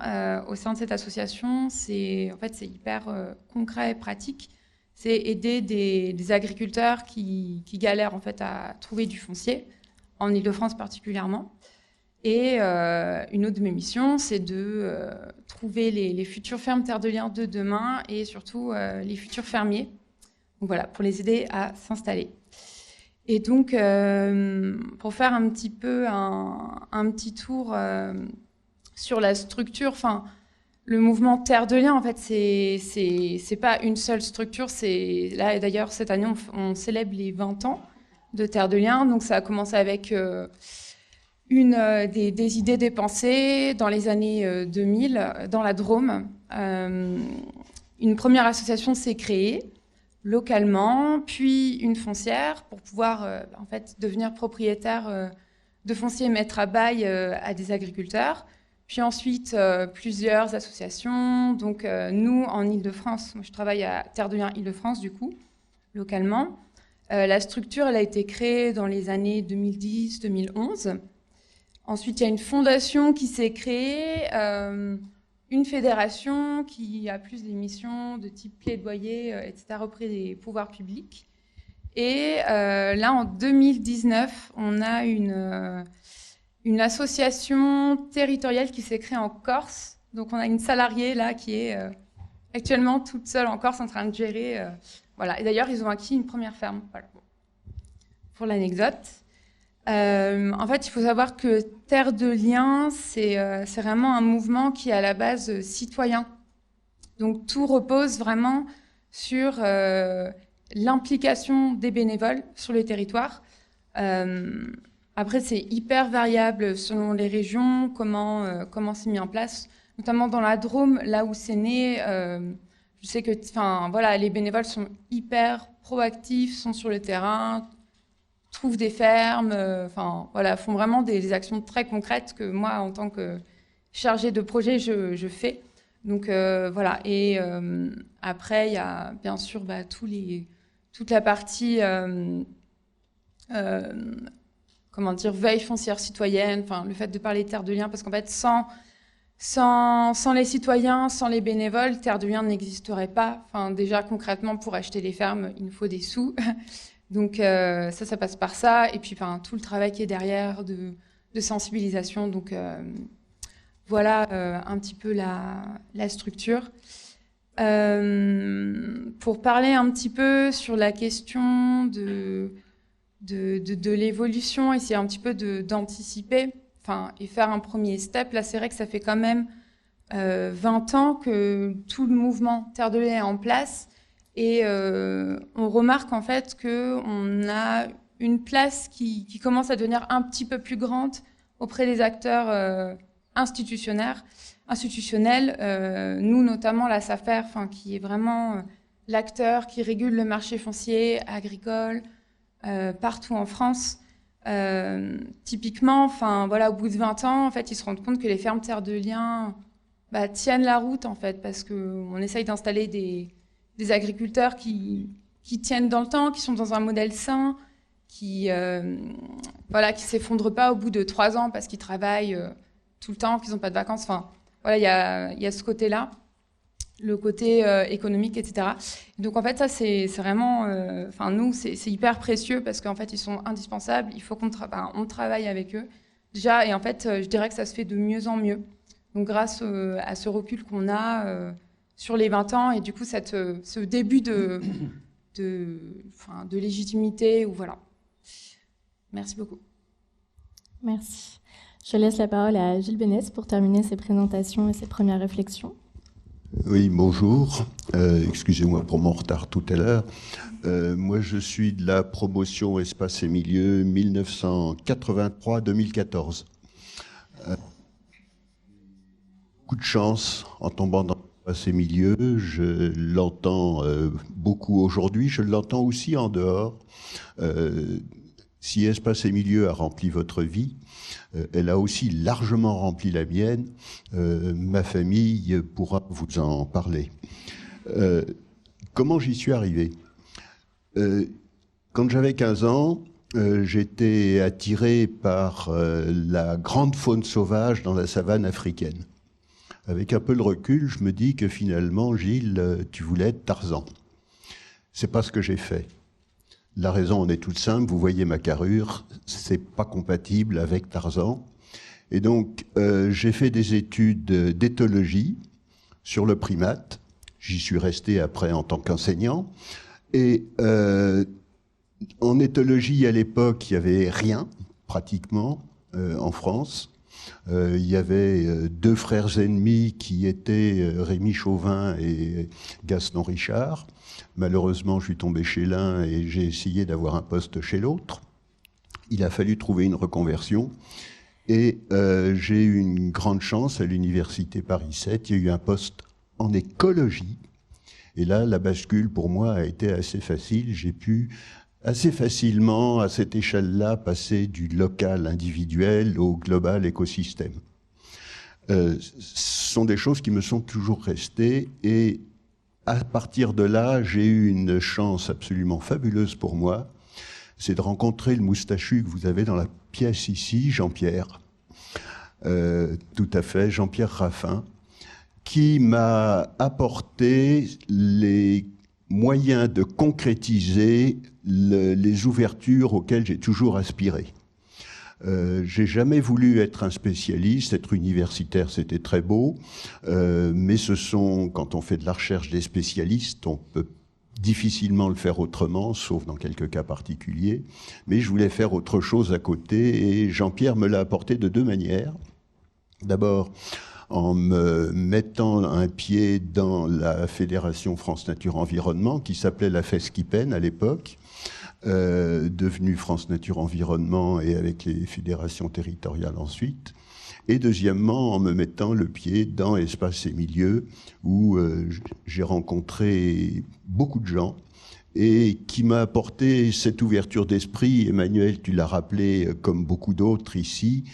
au sein de cette association, c'est hyper concret et pratique. C'est aider des agriculteurs qui galèrent en fait, à trouver du foncier, en Île-de-France particulièrement. Et une autre de mes missions, c'est de trouver les futures fermes Terre de Liens de demain et surtout les futurs fermiers. Donc voilà, pour les aider à s'installer. Et donc, pour faire un petit peu un petit tour sur la structure, enfin, le mouvement Terre de Liens, en fait, c'est pas une seule structure. Là, d'ailleurs, cette année, on célèbre les 20 ans de Terre de Liens. Donc, ça a commencé avec des idées, des pensées dans les années 2000, dans la Drôme. Une première association s'est créée localement, puis une foncière pour pouvoir en fait, devenir propriétaire de foncier et mettre à bail à des agriculteurs. Puis ensuite, plusieurs associations. Donc, nous, en Île-de-France, moi, je travaille à Terre de Liens Île-de-France, du coup, localement. La structure, elle a été créée dans les années 2010-2011. Ensuite, il y a une fondation qui s'est créée, une fédération qui a plus des missions de type plaidoyer, etc., auprès des pouvoirs publics. Et là, en 2019, on a une association territoriale qui s'est créée en Corse. Donc, on a une salariée là qui est actuellement toute seule en Corse en train de gérer. Voilà. Et d'ailleurs, ils ont acquis une première ferme. Voilà. Pour l'anecdote. En fait, il faut savoir que Terre de Liens, c'est vraiment un mouvement qui est à la base citoyen. Donc, tout repose vraiment sur l'implication des bénévoles sur le territoire. Après, c'est hyper variable selon les régions, comment c'est mis en place. Notamment dans la Drôme, là où c'est né, je sais que voilà, les bénévoles sont hyper proactifs, sont sur le terrain, trouvent des fermes, voilà, font vraiment des actions très concrètes que moi, en tant que chargée de projet, je fais. Donc voilà. Et après, il y a bien sûr toute la partie veille foncière citoyenne, le fait de parler de Terre de Liens, parce qu'en fait, sans Sans les citoyens, sans les bénévoles, Terre de Liens n'existerait pas. Enfin, déjà, concrètement, pour acheter les fermes, il nous faut des sous. Donc, ça passe par ça. Et puis, tout le travail qui est derrière de sensibilisation. Donc, voilà un petit peu la structure. Pour parler un petit peu sur la question de l'évolution, essayer un petit peu d'anticiper, et faire un premier step. Là, c'est vrai que ça fait quand même 20 ans que tout le mouvement Terre de Liens est en place, et on remarque en fait qu'on a une place qui commence à devenir un petit peu plus grande auprès des acteurs institutionnels. Nous, notamment la SAFER, qui est vraiment l'acteur qui régule le marché foncier agricole partout en France. Typiquement, au bout de 20 ans, en fait, ils se rendent compte que les fermes Terre de Liens tiennent la route, en fait, parce qu'on essaye d'installer des agriculteurs qui tiennent dans le temps, qui sont dans un modèle sain, qui s'effondrent pas au bout de 3 ans parce qu'ils travaillent tout le temps, qu'ils n'ont pas de vacances. Il y a ce côté-là, le côté économique, etc. Donc, en fait, ça, c'est vraiment... nous, c'est hyper précieux parce qu'en fait, ils sont indispensables. Il faut qu'on travaille avec eux, déjà. Et en fait, je dirais que ça se fait de mieux en mieux. Donc, grâce à ce recul qu'on a sur les 20 ans et du coup, ce début de légitimité, voilà. Merci beaucoup. Merci. Je laisse la parole à Gilles Bénès pour terminer ses présentations et ses premières réflexions. Oui, bonjour. Excusez-moi pour mon retard tout à l'heure. Moi, je suis de la promotion Espace et Milieux 1983-2014. Beaucoup de chance en tombant dans Espace et Milieux. Je l'entends beaucoup aujourd'hui. Je l'entends aussi en dehors. Si Espace et Milieux a rempli votre vie, elle a aussi largement rempli la mienne. Ma famille pourra vous en parler. Comment j'y suis arrivé ? Quand j'avais 15 ans, j'étais attiré par la grande faune sauvage dans la savane africaine. Avec un peu de recul, je me dis que finalement, Gilles, tu voulais être Tarzan. C'est pas ce que j'ai fait. La raison en est toute simple, vous voyez ma carrure, c'est pas compatible avec Tarzan. Et donc, j'ai fait des études d'éthologie sur le primate. J'y suis resté après en tant qu'enseignant. Et en éthologie, à l'époque, il n'y avait rien, pratiquement, en France. Il y avait 2 frères ennemis qui étaient Rémi Chauvin et Gaston Richard. Malheureusement, je suis tombé chez l'un et j'ai essayé d'avoir un poste chez l'autre. Il a fallu trouver une reconversion. Et j'ai eu une grande chance à l'université Paris 7. Il y a eu un poste en écologie. Et là, la bascule, pour moi, a été assez facile. J'ai pu assez facilement, à cette échelle-là, passer du local individuel au global écosystème. Ce sont des choses qui me sont toujours restées. Et à partir de là, j'ai eu une chance absolument fabuleuse pour moi. C'est de rencontrer le moustachu que vous avez dans la pièce ici, Jean-Pierre. Tout à fait, Jean-Pierre Raffin, qui m'a apporté les moyens de concrétiser les ouvertures auxquelles j'ai toujours aspiré. J'ai jamais voulu être un spécialiste, être universitaire, c'était très beau, mais ce sont, quand on fait de la recherche des spécialistes, on peut difficilement le faire autrement, sauf dans quelques cas particuliers, mais je voulais faire autre chose à côté, et Jean-Pierre me l'a apporté de 2 manières. D'abord, en me mettant un pied dans la Fédération France Nature Environnement, qui s'appelait la FESCIPEN à l'époque, devenue France Nature Environnement et avec les fédérations territoriales ensuite. Et deuxièmement, en me mettant le pied dans Espace et Milieux, où j'ai rencontré beaucoup de gens et qui m'a apporté cette ouverture d'esprit. Emmanuel, tu l'as rappelé, comme beaucoup d'autres ici,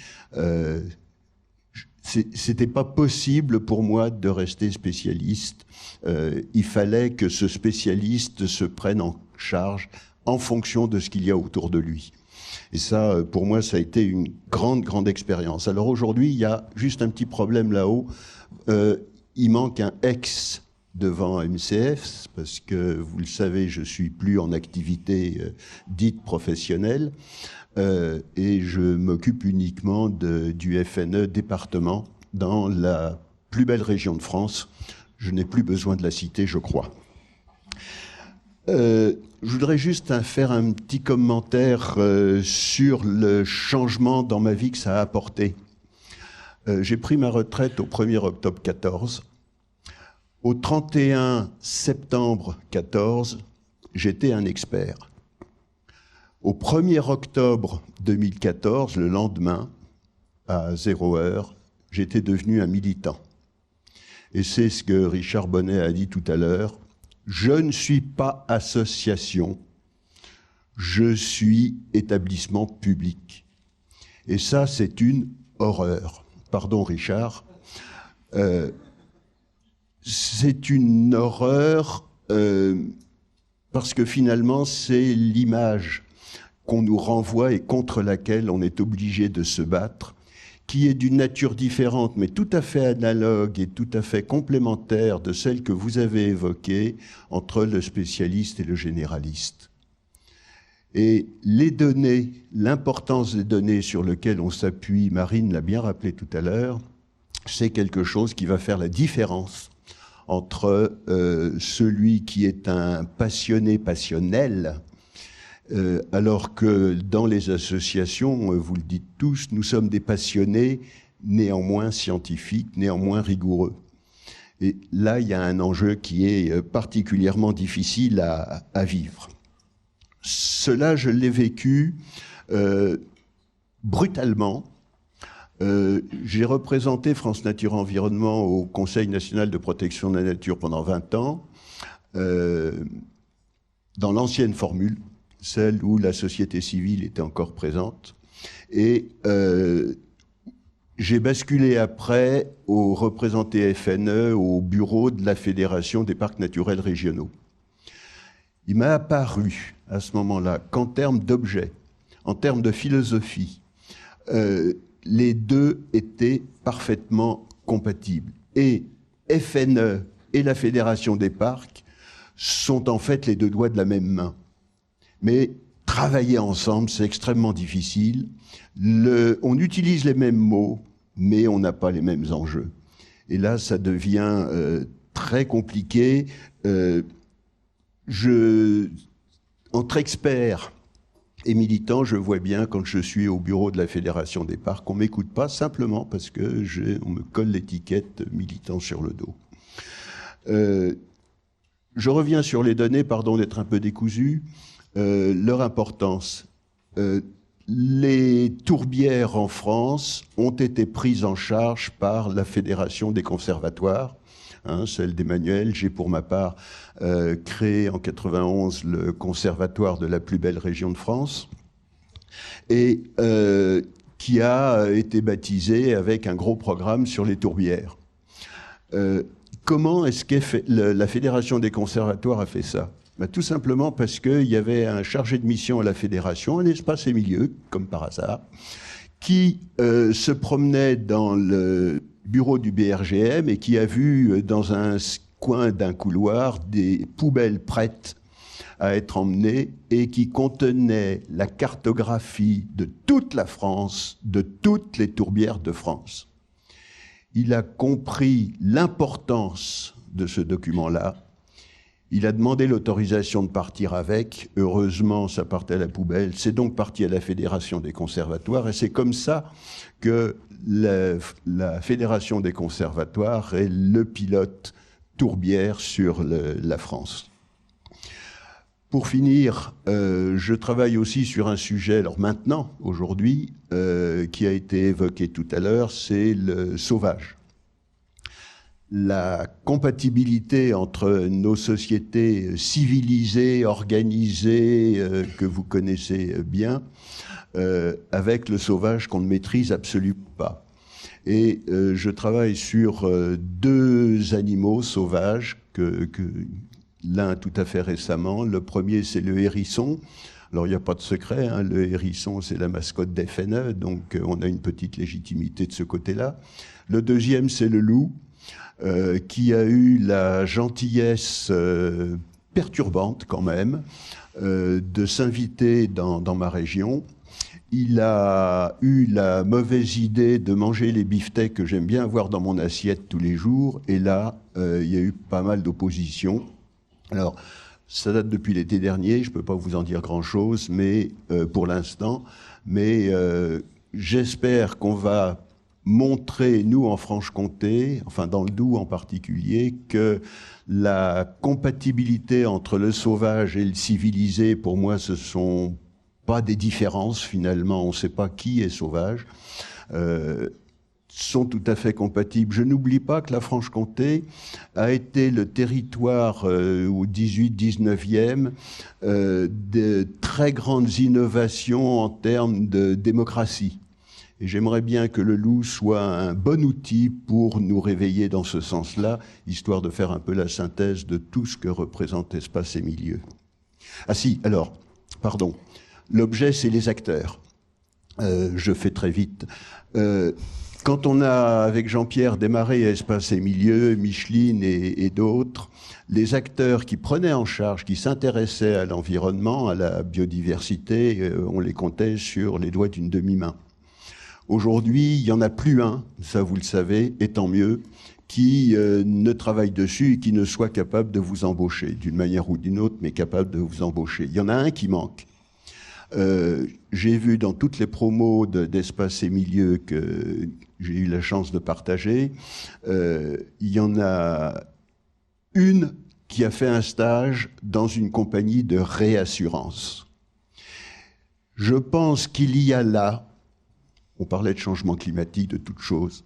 c'était pas possible pour moi de rester spécialiste. Il fallait que ce spécialiste se prenne en charge en fonction de ce qu'il y a autour de lui. Et ça, pour moi, ça a été une grande expérience. Alors aujourd'hui, il y a juste un petit problème là-haut. Il manque un ex devant MCF, parce que, vous le savez, je suis plus en activité dite professionnelle, et je m'occupe uniquement du FNE département dans la plus belle région de France. Je n'ai plus besoin de la citer, je crois. Je voudrais juste faire un petit commentaire sur le changement dans ma vie que ça a apporté. J'ai pris ma retraite au 1er octobre 14. Au 31 septembre 14, j'étais un expert. Au 1er octobre 2014, le lendemain, à 0 heure, j'étais devenu un militant. Et c'est ce que Richard Bonnet a dit tout à l'heure. Je ne suis pas association, je suis établissement public. Et ça, c'est une horreur. Pardon, Richard. C'est une horreur parce que finalement, c'est l'image qu'on nous renvoie et contre laquelle on est obligé de se battre, qui est d'une nature différente, mais tout à fait analogue et tout à fait complémentaire de celle que vous avez évoquée entre le spécialiste et le généraliste. Et les données, l'importance des données sur lesquelles on s'appuie, Marine l'a bien rappelé tout à l'heure, c'est quelque chose qui va faire la différence entre celui qui est un passionné passionnel, alors que dans les associations, vous le dites tous, nous sommes des passionnés, néanmoins scientifiques, néanmoins rigoureux. Et là, il y a un enjeu qui est particulièrement difficile à vivre. Cela, je l'ai vécu brutalement. J'ai représenté France Nature Environnement au Conseil national de protection de la nature pendant 20 ans, dans l'ancienne formule, celle où la société civile était encore présente. Et j'ai basculé après au représenté FNE au bureau de la Fédération des parcs naturels régionaux. Il m'a apparu à ce moment-là qu'en termes d'objets, en termes de philosophie, les deux étaient parfaitement compatibles. Et FNE et la Fédération des parcs sont en fait les deux doigts de la même main. Mais travailler ensemble, c'est extrêmement difficile. On utilise les mêmes mots, mais on n'a pas les mêmes enjeux. Et là, ça devient très compliqué. Entre experts et militants, je vois bien quand je suis au bureau de la Fédération des parcs, on ne m'écoute pas simplement parce que on me colle l'étiquette militant sur le dos. Je reviens sur les données, pardon d'être un peu décousu. Leur importance. Les tourbières en France ont été prises en charge par la Fédération des conservatoires, celle d'Emmanuel. J'ai pour ma part créé en 91 le conservatoire de la plus belle région de France et qui a été baptisé avec un gros programme sur les tourbières. Comment est-ce que la Fédération des conservatoires a fait ça ? Tout simplement parce qu'il y avait un chargé de mission à la Fédération, un espace et milieu, comme par hasard, qui se promenait dans le bureau du BRGM et qui a vu dans un coin d'un couloir des poubelles prêtes à être emmenées et qui contenaient la cartographie de toute la France, de toutes les tourbières de France. Il a compris l'importance de ce document-là. Il a demandé l'autorisation de partir avec. Heureusement, ça partait à la poubelle. C'est donc parti à la Fédération des conservatoires. Et c'est comme ça que la Fédération des conservatoires est le pilote tourbière sur la France. Pour finir, je travaille aussi sur un sujet, alors maintenant, aujourd'hui, qui a été évoqué tout à l'heure, c'est le sauvage. La compatibilité entre nos sociétés civilisées, organisées, que vous connaissez bien, avec le sauvage qu'on ne maîtrise absolument pas. Et je travaille sur deux animaux sauvages, l'un tout à fait récemment. Le premier, c'est le hérisson, Alors, il n'y a pas de secret, hein, le hérisson, c'est la mascotte d'FNE, donc on a une petite légitimité de ce côté-là. Le deuxième, c'est le loup, qui a eu la gentillesse perturbante quand même de s'inviter dans ma région. Il a eu la mauvaise idée de manger les beefsteaks que j'aime bien avoir dans mon assiette tous les jours, et là, il y a eu pas mal d'opposition. Alors, ça date depuis l'été dernier, je ne peux pas vous en dire grand-chose, mais pour l'instant, mais j'espère qu'on va montrer, nous en Franche-Comté, enfin dans le Doubs en particulier, que la compatibilité entre le sauvage et le civilisé, pour moi, ce sont pas des différences finalement, on ne sait pas qui est sauvage, sont tout à fait compatibles. Je n'oublie pas que la Franche-Comté a été le territoire au 18-19e de très grandes innovations en termes de démocratie. Et j'aimerais bien que le loup soit un bon outil pour nous réveiller dans ce sens-là, histoire de faire un peu la synthèse de tout ce que représente Espace et Milieux. Ah si, alors, pardon, l'objet, c'est les acteurs. Je fais très vite. Quand on a, avec Jean-Pierre, démarré Espace et Milieux, Micheline et d'autres, les acteurs qui prenaient en charge, qui s'intéressaient à l'environnement, à la biodiversité, on les comptait sur les doigts d'une demi-main. Aujourd'hui, il n'y en a plus un, ça vous le savez, et tant mieux, qui ne travaille dessus et qui ne soit capable de vous embaucher, d'une manière ou d'une autre, mais capable de vous embaucher. Il y en a un qui manque. J'ai vu dans toutes les promos d'Espace et Milieux que j'ai eu la chance de partager, il y en a une qui a fait un stage dans une compagnie de réassurance. Je pense qu'il y a là, on parlait de changement climatique, de toutes choses,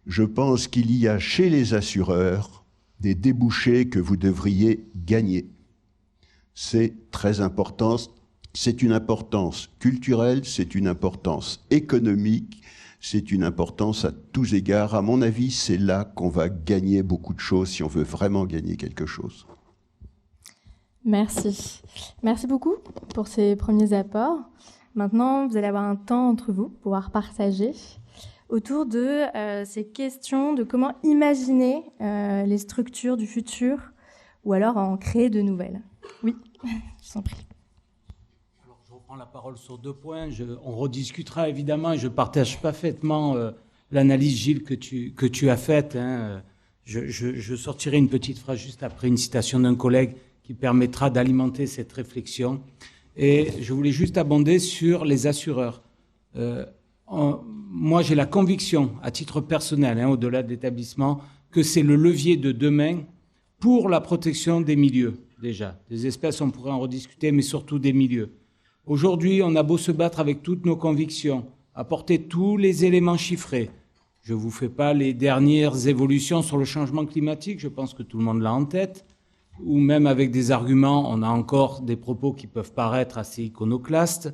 je pense qu'il y a chez les assureurs des débouchés que vous devriez gagner. C'est très important. C'est une importance culturelle, c'est une importance économique, c'est une importance à tous égards. À mon avis, c'est là qu'on va gagner beaucoup de choses si on veut vraiment gagner quelque chose. Merci. Merci beaucoup pour ces premiers apports. Maintenant, vous allez avoir un temps entre vous pour pouvoir partager autour de ces questions de comment imaginer les structures du futur ou alors en créer de nouvelles. Oui, je vous en prie. Je reprends la parole sur 2 points. On rediscutera évidemment et je partage parfaitement l'analyse, Gilles, que tu as faite. Hein. Je sortirai une petite phrase juste après une citation d'un collègue qui permettra d'alimenter cette réflexion. Et je voulais juste abonder sur les assureurs. Moi, j'ai la conviction, à titre personnel, hein, au-delà de l'établissement, que c'est le levier de demain pour la protection des milieux, déjà. Des espèces, on pourrait en rediscuter, mais surtout des milieux. Aujourd'hui, on a beau se battre avec toutes nos convictions, apporter tous les éléments chiffrés. Je ne vous fais pas les dernières évolutions sur le changement climatique, je pense que tout le monde l'a en tête, ou même avec des arguments, on a encore des propos qui peuvent paraître assez iconoclastes.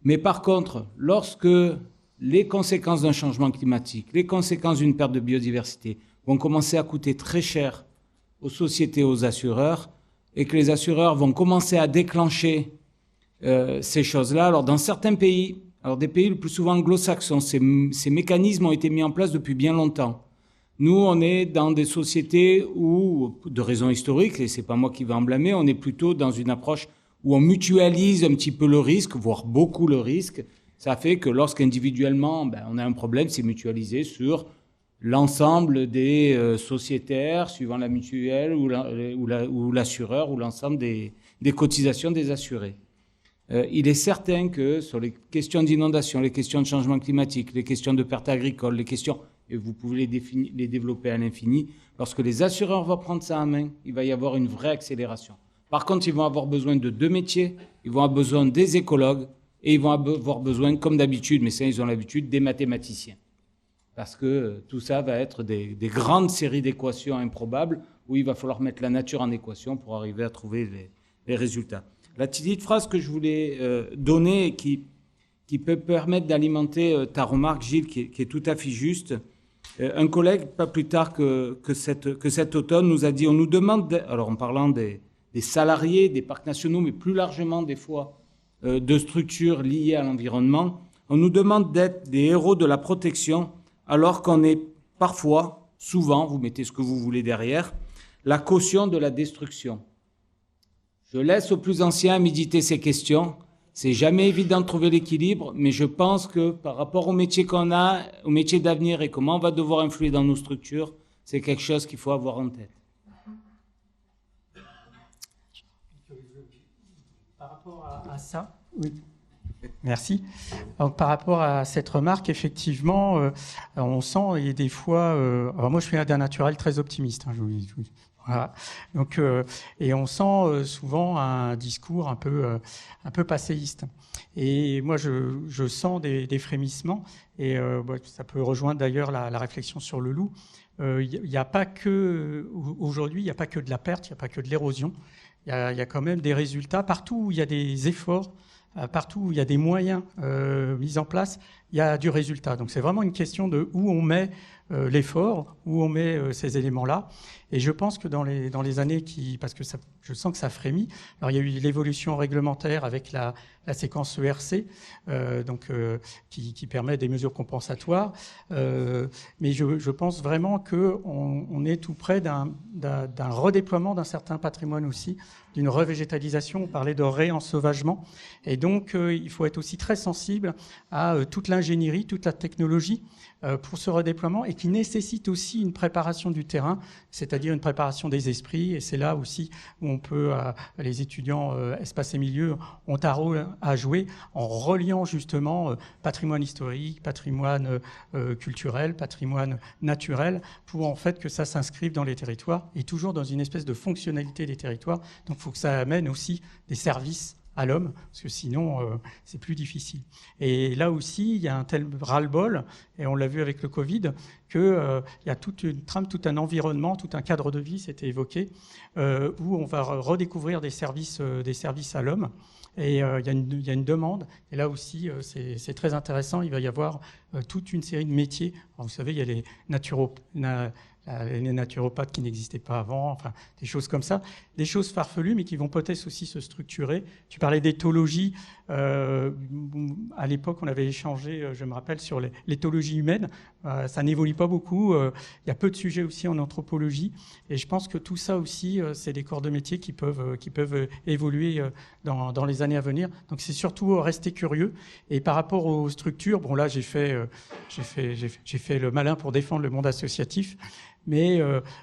Mais par contre, lorsque les conséquences d'un changement climatique, les conséquences d'une perte de biodiversité vont commencer à coûter très cher aux sociétés, aux assureurs, et que les assureurs vont commencer à déclencher ces choses-là. Alors dans certains pays, alors des pays le plus souvent anglo-saxons, ces mécanismes ont été mis en place depuis bien longtemps. Nous, on est dans des sociétés où, de raisons historiques, et c'est pas moi qui vais en blâmer, on est plutôt dans une approche où on mutualise un petit peu le risque, voire beaucoup le risque. Ça fait que lorsqu'individuellement, on a un problème, c'est mutualisé sur l'ensemble des sociétaires, suivant la mutuelle ou l'assureur, ou l'ensemble des cotisations des assurés. Il est certain que sur les questions d'inondation, les questions de changement climatique, les questions de perte agricole, les questions, et vous pouvez les développer à l'infini, lorsque les assureurs vont prendre ça en main, il va y avoir une vraie accélération. Par contre, ils vont avoir besoin de 2 métiers, ils vont avoir besoin des écologues, et ils vont avoir besoin, comme d'habitude, mais ça ils ont l'habitude, des mathématiciens. Parce que tout ça va être des grandes séries d'équations improbables, où il va falloir mettre la nature en équation pour arriver à trouver les résultats. La petite phrase que je voulais donner et qui peut permettre d'alimenter ta remarque, Gilles, qui est tout à fait juste. Un collègue, pas plus tard que cet automne, nous a dit, on nous demande, alors en parlant des salariés, des parcs nationaux, mais plus largement des fois de structures liées à l'environnement, on nous demande d'être des héros de la protection, alors qu'on est parfois, souvent, vous mettez ce que vous voulez derrière, la caution de la destruction. Je laisse aux plus anciens méditer ces questions. C'est jamais évident de trouver l'équilibre, mais je pense que par rapport au métier qu'on a, au métier d'avenir et comment on va devoir influer dans nos structures, c'est quelque chose qu'il faut avoir en tête. Par rapport à ça, oui. Merci. Donc, par rapport à cette remarque, effectivement, on sent et des fois. Alors moi, je suis d'un naturel très optimiste. Hein, voilà. Donc, et on sent souvent un discours un peu passéiste. Et moi, je sens des frémissements. Et ça peut rejoindre d'ailleurs la réflexion sur le loup. Il n'y a pas que aujourd'hui, il n'y a pas que de la perte, il n'y a pas que de l'érosion. Il y a quand même des résultats partout où il y a des efforts. Partout où il y a des moyens mis en place, il y a du résultat. Donc c'est vraiment une question de où on met l'effort, où on met ces éléments-là. Et je pense que dans les années parce que je sens que ça frémit. Alors il y a eu l'évolution réglementaire avec la séquence ERC, qui permet des mesures compensatoires. Mais je pense vraiment qu'on est tout près d'un redéploiement d'un certain patrimoine aussi, d'une revégétalisation. On parlait de réensauvagement. Et donc il faut être aussi très sensible à toute l'ingénierie, toute la technologie pour ce redéploiement, et qui nécessite aussi une préparation du terrain, c'est-à-dire une préparation des esprits. Et c'est là aussi où on peut, les étudiants espace et milieu ont un rôle à jouer en reliant justement patrimoine historique, patrimoine culturel, patrimoine naturel, pour en fait que ça s'inscrive dans les territoires et toujours dans une espèce de fonctionnalité des territoires. Donc il faut que ça amène aussi des services à l'homme, parce que sinon, c'est plus difficile. Et là aussi, il y a un tel ras-le-bol, et on l'a vu avec le Covid, qu'il y a toute une trame, tout un environnement, tout un cadre de vie, c'était évoqué, où on va redécouvrir des services à l'homme. Et il y a une demande. Et là aussi, c'est très intéressant. Il va y avoir toute une série de métiers. Alors, vous savez, il y a les naturopathes qui n'existaient pas avant, enfin des choses comme ça, des choses farfelues mais qui vont peut-être aussi se structurer. Tu parlais d'éthologie, à l'époque on avait échangé, je me rappelle, sur l'éthologie humaine, ça n'évolue pas beaucoup, il y a peu de sujets aussi en anthropologie, et je pense que tout ça aussi c'est des corps de métier qui peuvent évoluer dans les années à venir. Donc c'est surtout rester curieux. Et par rapport aux structures, bon là j'ai fait le malin pour défendre le monde associatif, mais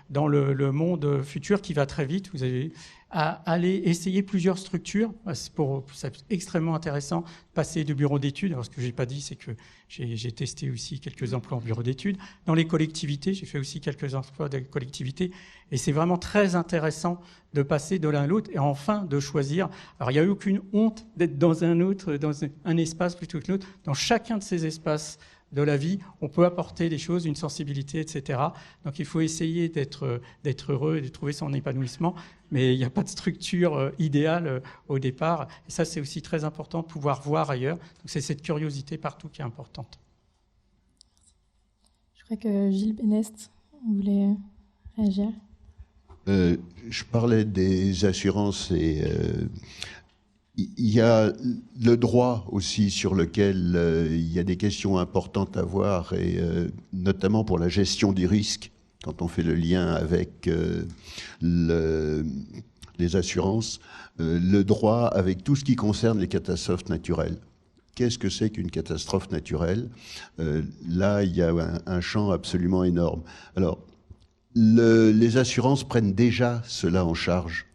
dans le monde futur qui va très vite, vous allez aller essayer plusieurs structures. C'est extrêmement intéressant de passer de bureau d'études. Alors ce que j'ai pas dit, c'est que j'ai testé aussi quelques emplois en bureau d'études. Dans les collectivités, j'ai fait aussi quelques emplois de collectivités. Et c'est vraiment très intéressant de passer de l'un à l'autre et enfin de choisir. Alors il n'y a aucune honte d'être dans un espace plutôt que l'autre. Dans chacun de ces espaces de la vie, on peut apporter des choses, une sensibilité, etc. Donc il faut essayer d'être heureux et de trouver son épanouissement, mais il n'y a pas de structure idéale au départ. Et ça, c'est aussi très important de pouvoir voir ailleurs. Donc c'est cette curiosité partout qui est importante. Je crois que Gilles Benest voulait réagir. Je parlais des assurances et il y a le droit aussi sur lequel il y a des questions importantes à voir, et notamment pour la gestion des risques, quand on fait le lien avec les assurances, le droit avec tout ce qui concerne les catastrophes naturelles. Qu'est-ce que c'est qu'une catastrophe naturelle ? Là, il y a un champ absolument énorme. Alors, les assurances prennent déjà cela en charge.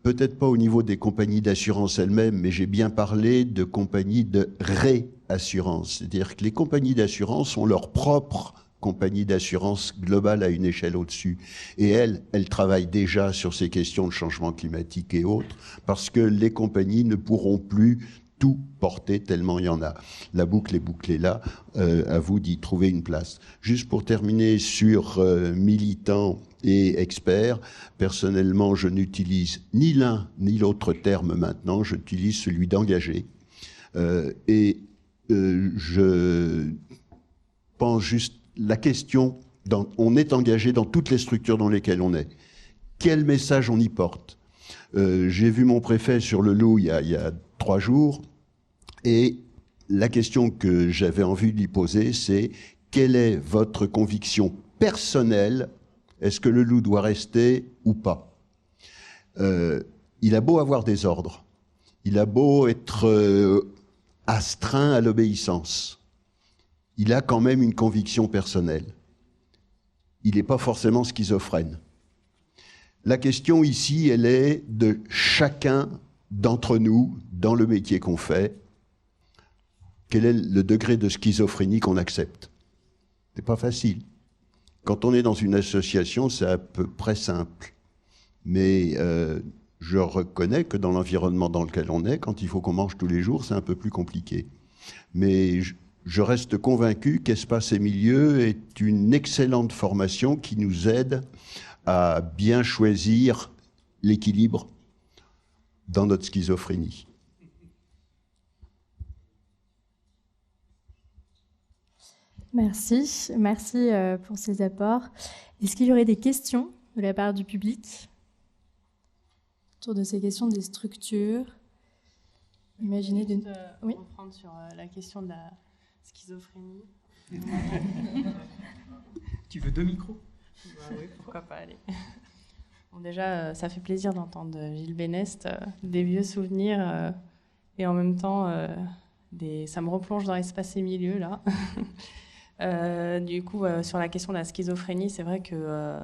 Peut-être pas au niveau des compagnies d'assurance elles-mêmes, mais j'ai bien parlé de compagnies de réassurance. C'est-à-dire que les compagnies d'assurance ont leur propre compagnie d'assurance globale à une échelle au-dessus. Et elles travaillent déjà sur ces questions de changement climatique et autres, parce que les compagnies ne pourront plus tout porter tellement il y en a. La boucle est bouclée là, à vous d'y trouver une place. Juste pour terminer sur militants et experts, personnellement je n'utilise ni l'un ni l'autre terme maintenant, j'utilise celui d'engagé. Je pense juste la question, on est engagé dans toutes les structures dans lesquelles on est. Quel message on y porte ? J'ai vu mon préfet sur le Loup il y a 3 jours. Et la question que j'avais envie de lui poser, c'est quelle est votre conviction personnelle? Est-ce que le loup doit rester ou pas? Il a beau avoir des ordres, il a beau être astreint à l'obéissance, il a quand même une conviction personnelle. Il n'est pas forcément schizophrène. La question ici, elle est de chacun d'entre nous, dans le métier qu'on fait, quel est le degré de schizophrénie qu'on accepte? C'est pas facile. Quand on est dans une association, c'est à peu près simple. Mais je reconnais que dans l'environnement dans lequel on est, quand il faut qu'on mange tous les jours, c'est un peu plus compliqué. Mais je reste convaincu qu'Espace et Milieux est une excellente formation qui nous aide à bien choisir l'équilibre dans notre schizophrénie. Merci pour ces apports. Est-ce qu'il y aurait des questions de la part du public autour de ces questions des structures? Imaginez de... Oui. Reprendre sur la question de la schizophrénie. Tu veux 2 micros? Oui, pourquoi pas, allez. Bon, déjà, ça fait plaisir d'entendre Gilles Benest, des vieux souvenirs, et en même temps, ça me replonge dans Espace et Milieux, là. Du coup, sur la question de la schizophrénie, c'est vrai que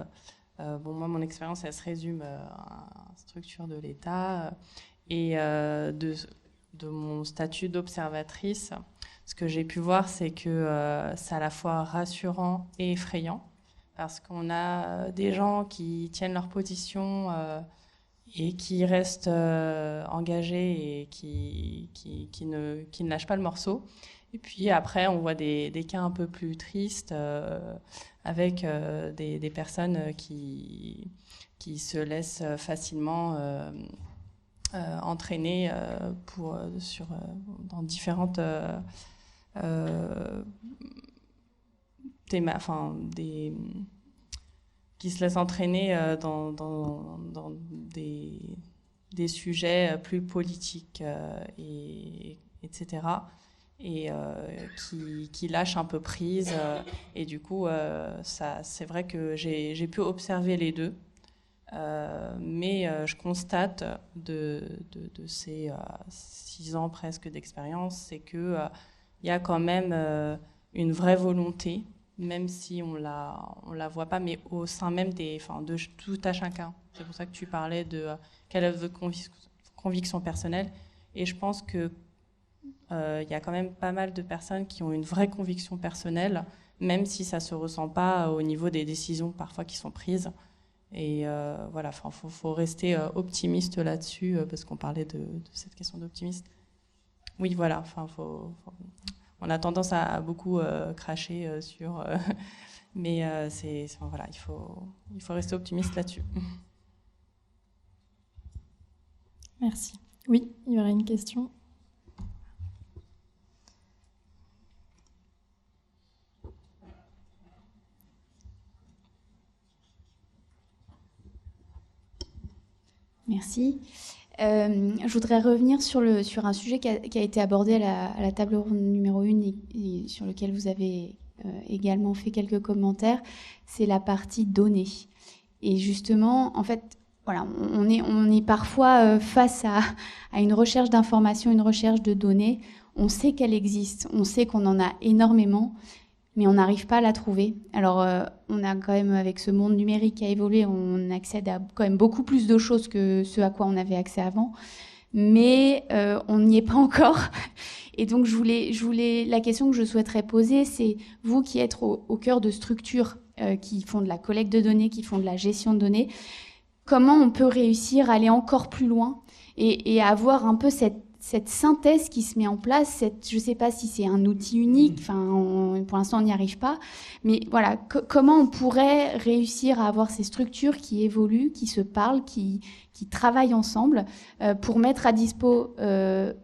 moi, mon expérience, elle se résume à la structure de l'État et de mon statut d'observatrice. Ce que j'ai pu voir, c'est que c'est à la fois rassurant et effrayant, parce qu'on a des gens qui tiennent leur position et qui restent engagés et qui ne lâchent pas le morceau. Et puis après, on voit des cas un peu plus tristes avec des personnes qui se laissent facilement entraîner dans différentes qui se laissent entraîner dans des sujets plus politiques, etc. Et qui lâchent un peu prise. Et du coup, c'est vrai que j'ai pu observer les deux. Mais je constate de ces 6 ans presque d'expérience, c'est qu'il y a quand même une vraie volonté, même si on la voit pas, mais au sein même de tout à chacun. C'est pour ça que tu parlais de quelle est votre conviction personnelle. Et je pense que il y a quand même pas mal de personnes qui ont une vraie conviction personnelle, même si ça ne se ressent pas au niveau des décisions parfois qui sont prises. Et voilà, faut rester optimiste là-dessus, parce qu'on parlait de cette question d'optimisme. Oui, voilà, on a tendance à beaucoup cracher sur... mais voilà, il faut rester optimiste là-dessus. Merci. Oui, il y aurait une question. Merci. Je voudrais revenir sur un sujet qui a été abordé à la table ronde numéro 1 et sur lequel vous avez également fait quelques commentaires. C'est la partie données. Et justement, en fait, voilà, on est parfois face à une recherche d'informations, une recherche de données. On sait qu'elle existe, on sait qu'on en a énormément, mais on n'arrive pas à la trouver. Alors, on a quand même, avec ce monde numérique qui a évolué, on accède à quand même beaucoup plus de choses que ce à quoi on avait accès avant, mais on n'y est pas encore. Et donc, la question que je souhaiterais poser, c'est vous qui êtes au cœur de structures qui font de la collecte de données, qui font de la gestion de données, comment on peut réussir à aller encore plus loin et à avoir un peu cette synthèse qui se met en place, je ne sais pas si c'est un outil unique, pour l'instant on n'y arrive pas, mais voilà, comment on pourrait réussir à avoir ces structures qui évoluent, qui se parlent, qui travaillent ensemble pour mettre à dispo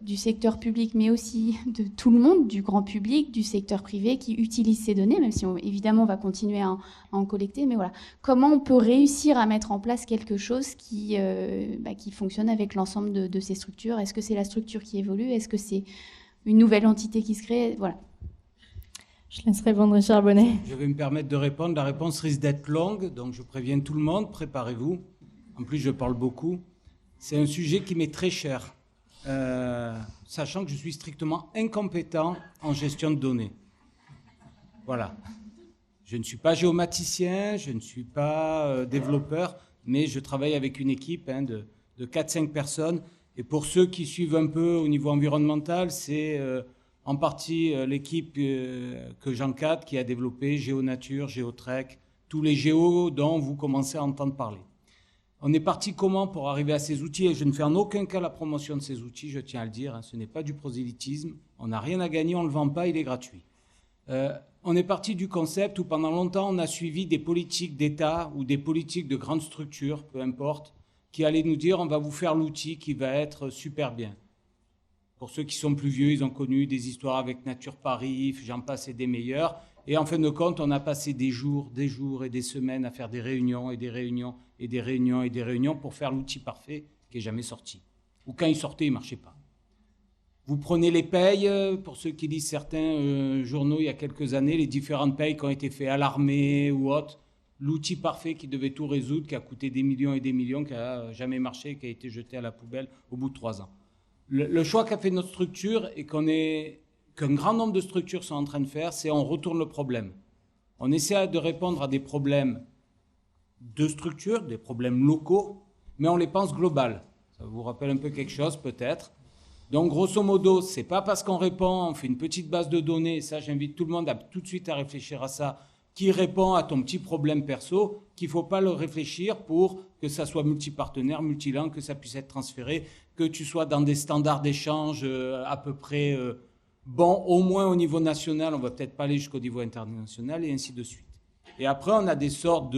du secteur public, mais aussi de tout le monde, du grand public, du secteur privé qui utilise ces données, même si évidemment on va continuer à en collecter, mais voilà, comment on peut réussir à mettre en place quelque chose qui fonctionne avec l'ensemble de ces structures? Est-ce que c'est la structure structure qui évolue? Est-ce que c'est une nouvelle entité qui se crée? Voilà. Je laisse répondre Richard Bonnet. Je vais me permettre de répondre. La réponse risque d'être longue, donc je préviens tout le monde, préparez-vous. En plus, je parle beaucoup. C'est un sujet qui m'est très cher, sachant que je suis strictement incompétent en gestion de données. Voilà. Je ne suis pas géomaticien, je ne suis pas développeur, mais je travaille avec une équipe de 4-5 personnes. Et pour ceux qui suivent un peu au niveau environnemental, c'est en partie l'équipe que j'encadre qui a développé GeoNature, GeoTrek, tous les géos dont vous commencez à entendre parler. On est parti comment pour arriver à ces outils? Et je ne fais en aucun cas la promotion de ces outils, je tiens à le dire. Ce n'est pas du prosélytisme. On n'a rien à gagner, on ne le vend pas, il est gratuit. On est parti du concept où pendant longtemps on a suivi des politiques d'État ou des politiques de grandes structures, peu importe, qui allaient nous dire on va vous faire l'outil qui va être super bien. Pour ceux qui sont plus vieux, ils ont connu des histoires avec Nature Paris, j'en passe et des meilleurs. Et en fin de compte, on a passé des jours et des semaines à faire des réunions et des réunions et des réunions et des réunions pour faire l'outil parfait qui n'est jamais sorti. Ou quand il sortait, il ne marchait pas. Vous prenez les payes, pour ceux qui lisent certains journaux il y a quelques années, les différentes payes qui ont été faites à l'armée ou autres, l'outil parfait qui devait tout résoudre, qui a coûté des millions et des millions, qui n'a jamais marché, qui a été jeté à la poubelle au bout de 3 ans. Le choix qu'a fait notre structure et qu'un grand nombre de structures sont en train de faire, c'est on retourne le problème. On essaie de répondre à des problèmes de structure, des problèmes locaux, mais on les pense global. Ça vous rappelle un peu quelque chose peut-être. Donc grosso modo, c'est pas parce qu'on répond, on fait une petite base de données, et ça j'invite tout le monde à tout de suite à réfléchir à ça, qui répond à ton petit problème perso, qu'il ne faut pas le réfléchir pour que ça soit multipartenaire, multilingue, que ça puisse être transféré, que tu sois dans des standards d'échange à peu près bons, au moins au niveau national, on ne va peut-être pas aller jusqu'au niveau international, et ainsi de suite. Et après, on a des sortes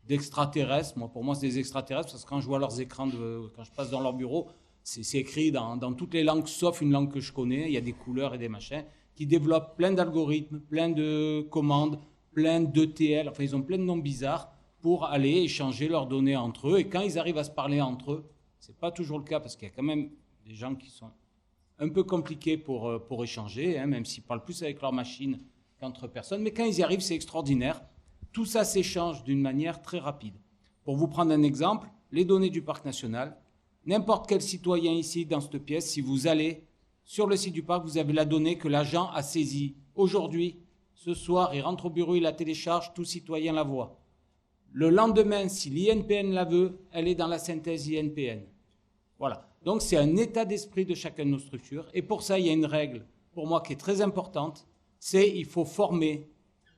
d'extraterrestres. Pour moi, c'est des extraterrestres, parce que quand je vois leurs écrans, quand je passe dans leur bureau, c'est écrit dans toutes les langues, sauf une langue que je connais, il y a des couleurs et des machins, qui développent plein d'algorithmes, plein de commandes, plein d'ETL, enfin ils ont plein de noms bizarres pour aller échanger leurs données entre eux. Et quand ils arrivent à se parler entre eux, ce n'est pas toujours le cas parce qu'il y a quand même des gens qui sont un peu compliqués pour échanger, même s'ils parlent plus avec leur machine qu'entre personnes. Mais quand ils y arrivent, c'est extraordinaire. Tout ça s'échange d'une manière très rapide. Pour vous prendre un exemple, les données du parc national, n'importe quel citoyen ici dans cette pièce, si vous allez sur le site du parc, vous avez la donnée que l'agent a saisie. Aujourd'hui, ce soir, il rentre au bureau, il la télécharge, tout citoyen la voit. Le lendemain, si l'INPN la veut, elle est dans la synthèse INPN. Voilà. Donc, c'est un état d'esprit de chacune de nos structures. Et pour ça, il y a une règle, pour moi, qui est très importante, c'est il faut former,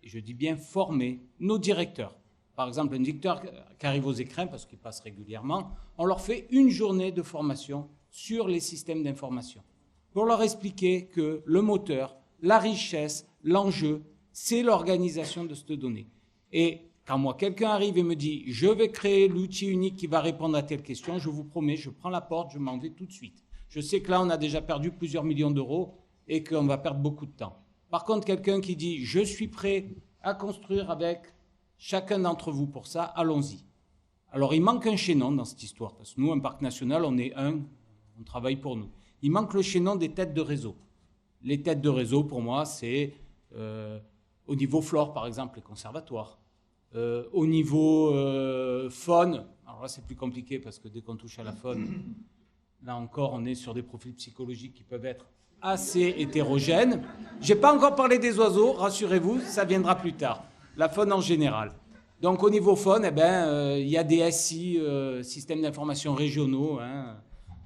et je dis bien former, nos directeurs. Par exemple, un directeur qui arrive aux écrins, parce qu'il passe régulièrement, on leur fait une journée de formation sur les systèmes d'information, pour leur expliquer que le moteur, la richesse, l'enjeu, c'est l'organisation de cette donnée. Et quand moi, quelqu'un arrive et me dit « je vais créer l'outil unique qui va répondre à telle question », je vous promets, je prends la porte, je m'en vais tout de suite. Je sais que là, on a déjà perdu plusieurs millions d'euros et qu'on va perdre beaucoup de temps. Par contre, quelqu'un qui dit « je suis prêt à construire avec chacun d'entre vous pour ça, allons-y ». Alors, il manque un chaînon dans cette histoire, parce que nous, un parc national, on travaille pour nous. Il manque le chaînon des têtes de réseau. Les têtes de réseau, pour moi, c'est au niveau flore, par exemple, les conservatoires. Au niveau faune, alors là, c'est plus compliqué parce que dès qu'on touche à la faune, là encore, on est sur des profils psychologiques qui peuvent être assez hétérogènes. Je n'ai pas encore parlé des oiseaux, rassurez-vous, ça viendra plus tard. La faune en général. Donc, au niveau faune, il y a des SI, systèmes d'information régionaux,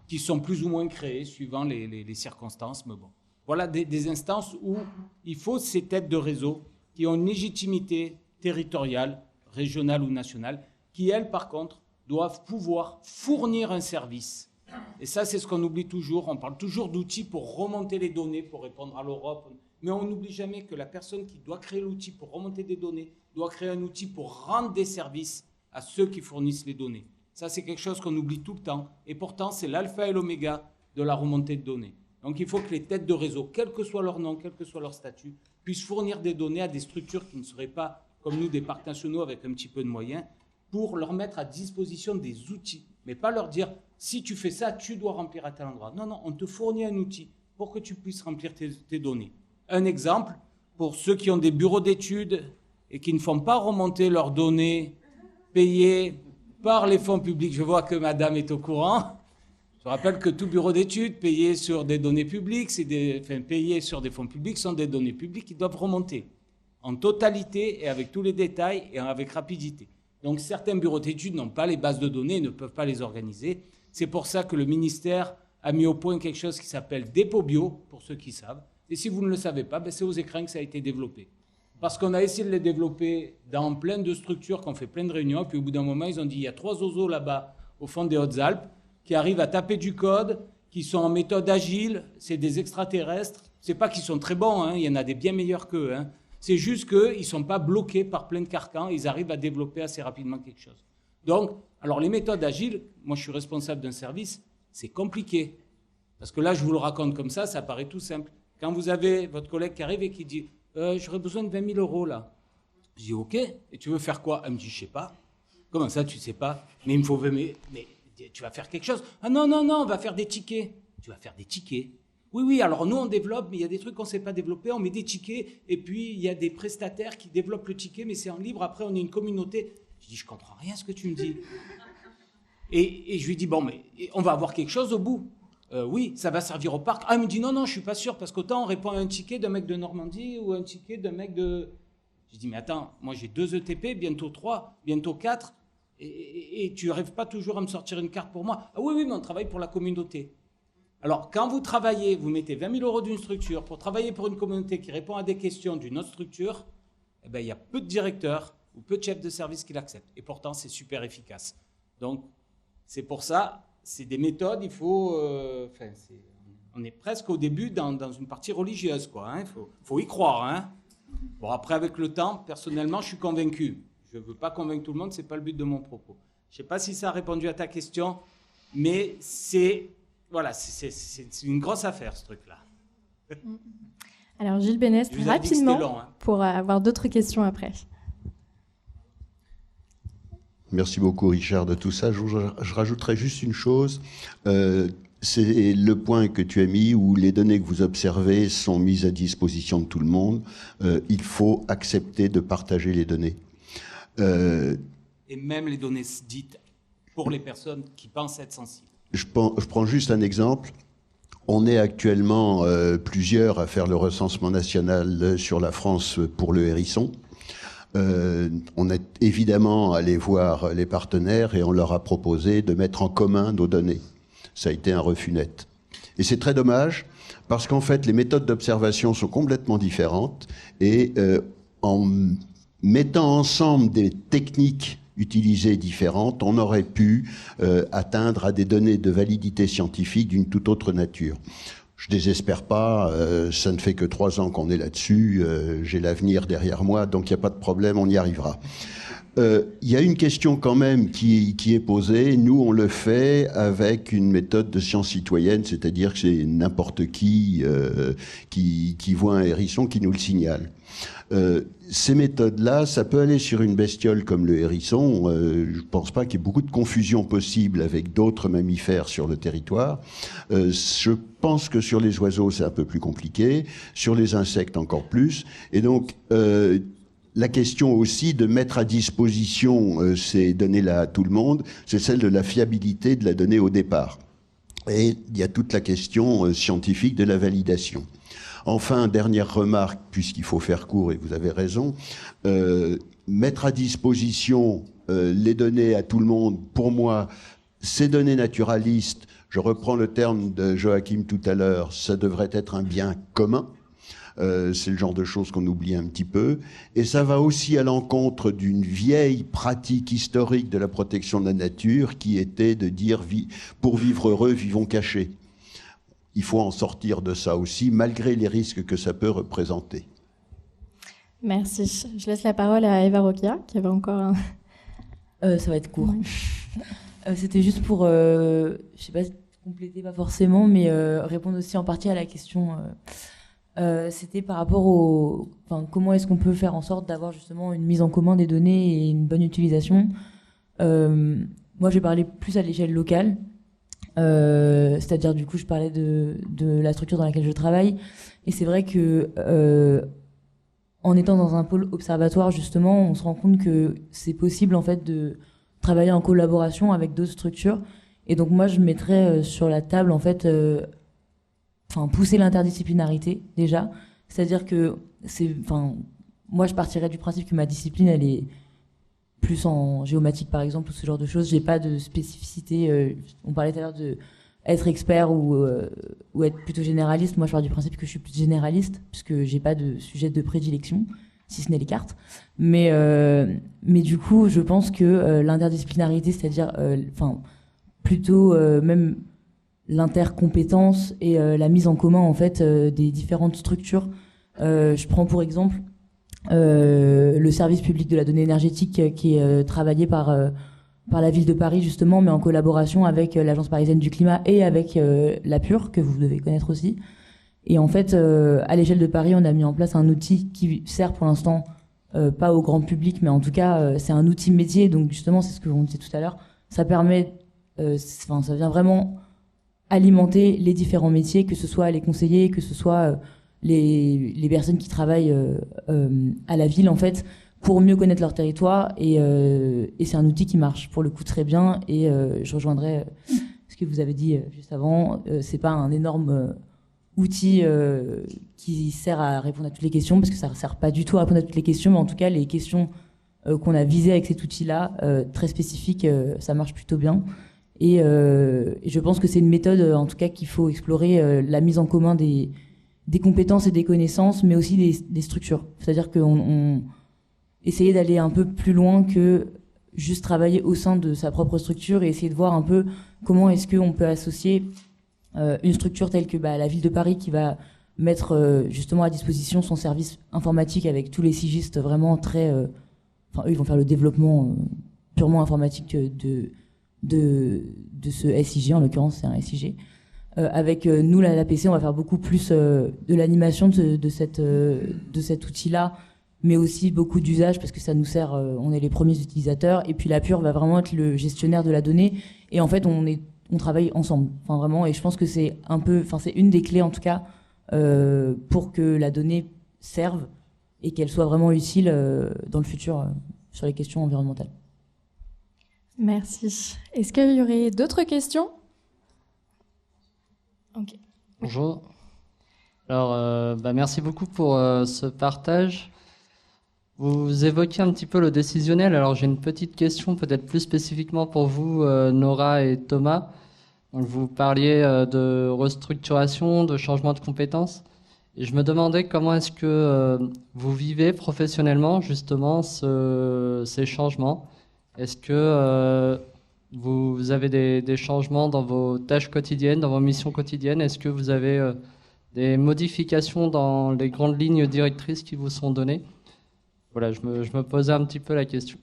qui sont plus ou moins créés suivant les circonstances. Mais bon, voilà des instances où il faut ces têtes de réseau qui ont une légitimité territoriale, régionale ou nationale, qui, elles, par contre, doivent pouvoir fournir un service. Et ça, c'est ce qu'on oublie toujours. On parle toujours d'outils pour remonter les données, pour répondre à l'Europe. Mais on n'oublie jamais que la personne qui doit créer l'outil pour remonter des données doit créer un outil pour rendre des services à ceux qui fournissent les données. Ça, c'est quelque chose qu'on oublie tout le temps. Et pourtant, c'est l'alpha et l'oméga de la remontée de données. Donc, il faut que les têtes de réseau, quel que soit leur nom, quel que soit leur statut, puissent fournir des données à des structures qui ne seraient pas, comme nous, des parcs nationaux avec un petit peu de moyens, pour leur mettre à disposition des outils Mais pas leur dire, si tu fais ça, tu dois remplir à tel endroit. Non, non, on te fournit un outil pour que tu puisses remplir tes données. Un exemple, pour ceux qui ont des bureaux d'études et qui ne font pas remonter leurs données payées par les fonds publics. Je vois que madame est au courant. Je rappelle que tout bureau d'études payé sur des données publiques, payé sur des fonds publics, sont des données publiques qui doivent remonter en totalité et avec tous les détails et avec rapidité. Donc certains bureaux d'études n'ont pas les bases de données et ne peuvent pas les organiser. C'est pour ça que le ministère a mis au point quelque chose qui s'appelle Dépôt Bio, pour ceux qui savent. Et si vous ne le savez pas, c'est aux écrans que ça a été développé. Parce qu'on a essayé de les développer dans plein de structures, qu'on fait plein de réunions, puis au bout d'un moment, ils ont dit, il y a 3 oiseaux là-bas, au fond des Hautes-Alpes, qui arrivent à taper du code, qui sont en méthode agile, c'est des extraterrestres. C'est pas qu'ils sont très bons, hein, il y en a des bien meilleurs qu'eux. Hein. C'est juste qu'ils ne sont pas bloqués par plein de carcans, ils arrivent à développer assez rapidement quelque chose. Donc, alors les méthodes agiles, moi je suis responsable d'un service, c'est compliqué. Parce que là, je vous le raconte comme ça paraît tout simple. Quand vous avez votre collègue qui arrive et qui dit « j'aurais besoin de 20 000 euros là », je dis « ok, et tu veux faire quoi ?» Elle me dit « je sais pas ». « Comment ça, tu sais pas ?»« Mais il me faut 20 000, mais tu vas faire quelque chose ?»« Ah non, non, non, on va faire des tickets. »« Tu vas faire des tickets ?»« Oui, oui, alors nous on développe, mais il y a des trucs qu'on ne sait pas développer, on met des tickets, et puis il y a des prestataires qui développent le ticket, mais c'est en libre, après on est une communauté. » Je dis « je comprends rien à ce que tu me dis. » Et je lui dis « bon, mais on va avoir quelque chose au bout. » Oui, ça va servir au parc. Ah, il me dit non, non, je suis pas sûr, parce qu'autant on répond à un ticket d'un mec de Normandie ou un ticket d'un mec de... Je dis, mais attends, moi j'ai 2 ETP, bientôt 3, bientôt 4, et tu n'arrives pas toujours à me sortir une carte pour moi. Ah oui, oui, mais on travaille pour la communauté. Alors, quand vous travaillez, vous mettez 20 000 euros d'une structure pour travailler pour une communauté qui répond à des questions d'une autre structure, eh ben, il y a peu de directeurs ou peu de chefs de service qui l'acceptent. Et pourtant, c'est super efficace. Donc, c'est pour ça... C'est des méthodes, il faut... on est presque au début dans une partie religieuse, quoi. Hein, faut y croire. Hein. Bon, après, avec le temps, personnellement, je suis convaincu. Je ne veux pas convaincre tout le monde, ce n'est pas le but de mon propos. Je ne sais pas si ça a répondu à ta question, mais c'est une grosse affaire, ce truc-là. Alors, Gilles Bénest, rapidement, long, hein. Pour avoir d'autres questions après. Merci beaucoup, Richard, de tout ça. Je rajouterai juste une chose. C'est le point que tu as mis où les données que vous observez sont mises à disposition de tout le monde. Il faut accepter de partager les données. Et même les données dites pour les personnes qui pensent être sensibles. Je prends juste un exemple. On est actuellement plusieurs à faire le recensement national sur la France pour le hérisson. On est évidemment allé voir les partenaires et on leur a proposé de mettre en commun nos données. Ça a été un refus net. Et c'est très dommage parce qu'en fait, les méthodes d'observation sont complètement différentes et en mettant ensemble des techniques utilisées différentes, on aurait pu atteindre à des données de validité scientifique d'une toute autre nature. Je désespère pas, ça ne fait que 3 ans qu'on est là-dessus, j'ai l'avenir derrière moi, donc il n'y a pas de problème, on y arrivera. Il y a une question quand même qui est posée. Nous, on le fait avec une méthode de science citoyenne, c'est-à-dire que c'est n'importe qui voit un hérisson qui nous le signale. Ces méthodes-là, ça peut aller sur une bestiole comme le hérisson. Je ne pense pas qu'il y ait beaucoup de confusion possible avec d'autres mammifères sur le territoire. Je pense que sur les oiseaux, c'est un peu plus compliqué. Sur les insectes, encore plus. Et donc, la question aussi de mettre à disposition ces données-là à tout le monde, c'est celle de la fiabilité de la donnée au départ. Et il y a toute la question scientifique de la validation. Enfin, dernière remarque, puisqu'il faut faire court et vous avez raison, mettre à disposition les données à tout le monde, pour moi, ces données naturalistes, je reprends le terme de Joachim tout à l'heure, ça devrait être un bien commun. C'est le genre de choses qu'on oublie un petit peu. Et ça va aussi à l'encontre d'une vieille pratique historique de la protection de la nature qui était de dire « pour vivre heureux, vivons cachés ». Il faut en sortir de ça aussi, malgré les risques que ça peut représenter. Merci. Je laisse la parole à Eva Roquia, qui avait encore un... Ça va être court. C'était juste pour, je sais pas, compléter pas forcément, mais répondre aussi en partie à la question. C'était par rapport comment est-ce qu'on peut faire en sorte d'avoir justement une mise en commun des données et une bonne utilisation. moi, je vais parler plus à l'échelle locale. C'est-à-dire, du coup, je parlais de la structure dans laquelle je travaille. Et c'est vrai que, en étant dans un pôle observatoire, justement, on se rend compte que c'est possible, en fait, de travailler en collaboration avec d'autres structures. Et donc, moi, je mettrais sur la table, en fait, pousser l'interdisciplinarité, déjà. C'est-à-dire que moi, je partirais du principe que ma discipline, elle est plus en géomatique, par exemple, ou ce genre de choses. J'ai pas de spécificité. On parlait tout à l'heure de être expert ou être plutôt généraliste. Moi, je pars du principe que je suis plus généraliste, puisque j'ai pas de sujet de prédilection, si ce n'est les cartes. Mais du coup, je pense que l'interdisciplinarité, c'est-à-dire, plutôt même l'intercompétence et la mise en commun, en fait, des différentes structures. Je prends pour exemple le service public de la donnée énergétique qui est travaillé par la ville de Paris, justement, mais en collaboration avec l'Agence parisienne du climat et avec la PUR, que vous devez connaître aussi. Et en fait, à l'échelle de Paris, on a mis en place un outil qui sert pour l'instant pas au grand public, mais en tout cas, c'est un outil métier. Donc justement, c'est ce que on disait tout à l'heure. Ça permet, ça vient vraiment alimenter les différents métiers, que ce soit les conseillers, que ce soit les personnes qui travaillent à la ville, en fait, pour mieux connaître leur territoire. Et c'est un outil qui marche pour le coup très bien. Et je rejoindrai ce que vous avez dit juste avant. C'est pas un énorme outil qui sert à répondre à toutes les questions, parce que ça ne sert pas du tout à répondre à toutes les questions, mais en tout cas, les questions qu'on a visées avec cet outil-là, très spécifique, ça marche plutôt bien. Et je pense que c'est une méthode, en tout cas, qu'il faut explorer, la mise en commun des compétences et des connaissances, mais aussi des structures. C'est-à-dire qu'on essayer d'aller un peu plus loin que juste travailler au sein de sa propre structure et essayer de voir un peu comment est-ce qu'on peut associer une structure telle que la ville de Paris qui va mettre justement à disposition son service informatique avec tous les sigistes vraiment très... eux, ils vont faire le développement purement informatique de ce SIG, en l'occurrence c'est un SIG. Avec nous, l'APC, on va faire beaucoup plus de l'animation de cet outil-là, mais aussi beaucoup d'usage parce que ça nous sert, on est les premiers utilisateurs. Et puis la PUR va vraiment être le gestionnaire de la donnée. Et en fait, on travaille ensemble, vraiment. Et je pense que c'est c'est une des clés en tout cas pour que la donnée serve et qu'elle soit vraiment utile dans le futur sur les questions environnementales. Merci. Est-ce qu'il y aurait d'autres questions ? Okay. Bonjour. Alors, merci beaucoup pour ce partage. Vous évoquez un petit peu le décisionnel. Alors, j'ai une petite question, peut-être plus spécifiquement pour vous, Nora et Thomas. Donc, vous parliez de restructuration, de changement de compétences. Et je me demandais comment est-ce que vous vivez professionnellement, justement, ces changements. Est-ce que vous avez des changements dans vos tâches quotidiennes, dans vos missions quotidiennes? Est-ce que vous avez des modifications dans les grandes lignes directrices qui vous sont données? Voilà, je me posais un petit peu la question.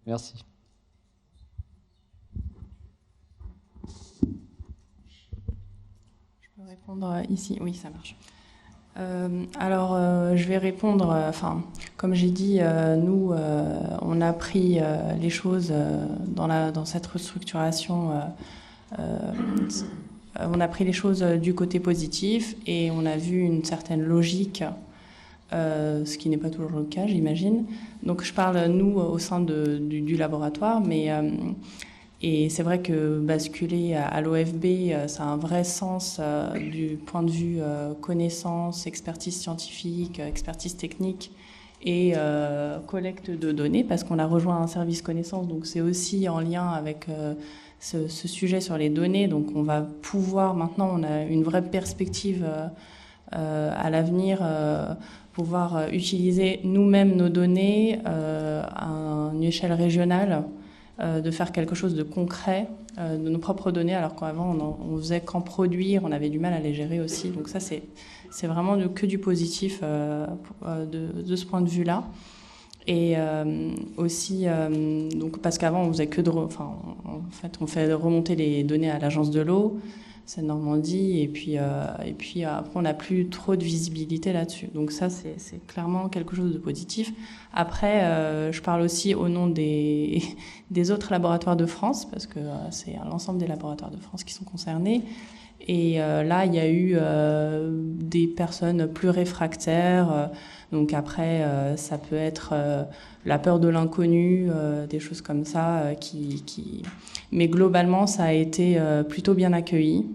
Merci. Je peux répondre ici? Oui, ça marche. Je vais répondre, comme j'ai dit, nous, on a pris les choses dans cette restructuration, on a pris les choses du côté positif et on a vu une certaine logique, ce qui n'est pas toujours le cas, j'imagine. Donc je parle, nous, au sein du laboratoire, mais... Et c'est vrai que basculer à l'OFB, ça a un vrai sens du point de vue connaissance, expertise scientifique, expertise technique et collecte de données, parce qu'on a rejoint un service connaissance, donc c'est aussi en lien avec ce sujet sur les données. Donc on va pouvoir, maintenant on a une vraie perspective à l'avenir, pouvoir utiliser nous-mêmes nos données à une échelle régionale, de faire quelque chose de concret de nos propres données, alors qu'avant on faisait qu'en produire, on avait du mal à les gérer aussi. Donc ça c'est vraiment que du positif de ce point de vue-là. Et aussi donc parce qu'avant on faisait on fait remonter les données à l'agence de l'eau. Seine-Normandie, et puis après on n'a plus trop de visibilité là-dessus. Donc ça c'est clairement quelque chose de positif. Après je parle aussi au nom des autres laboratoires de France, parce que c'est l'ensemble des laboratoires de France qui sont concernés. Et là il y a eu des personnes plus réfractaires, donc après ça peut être la peur de l'inconnu, des choses comme ça mais globalement ça a été plutôt bien accueilli,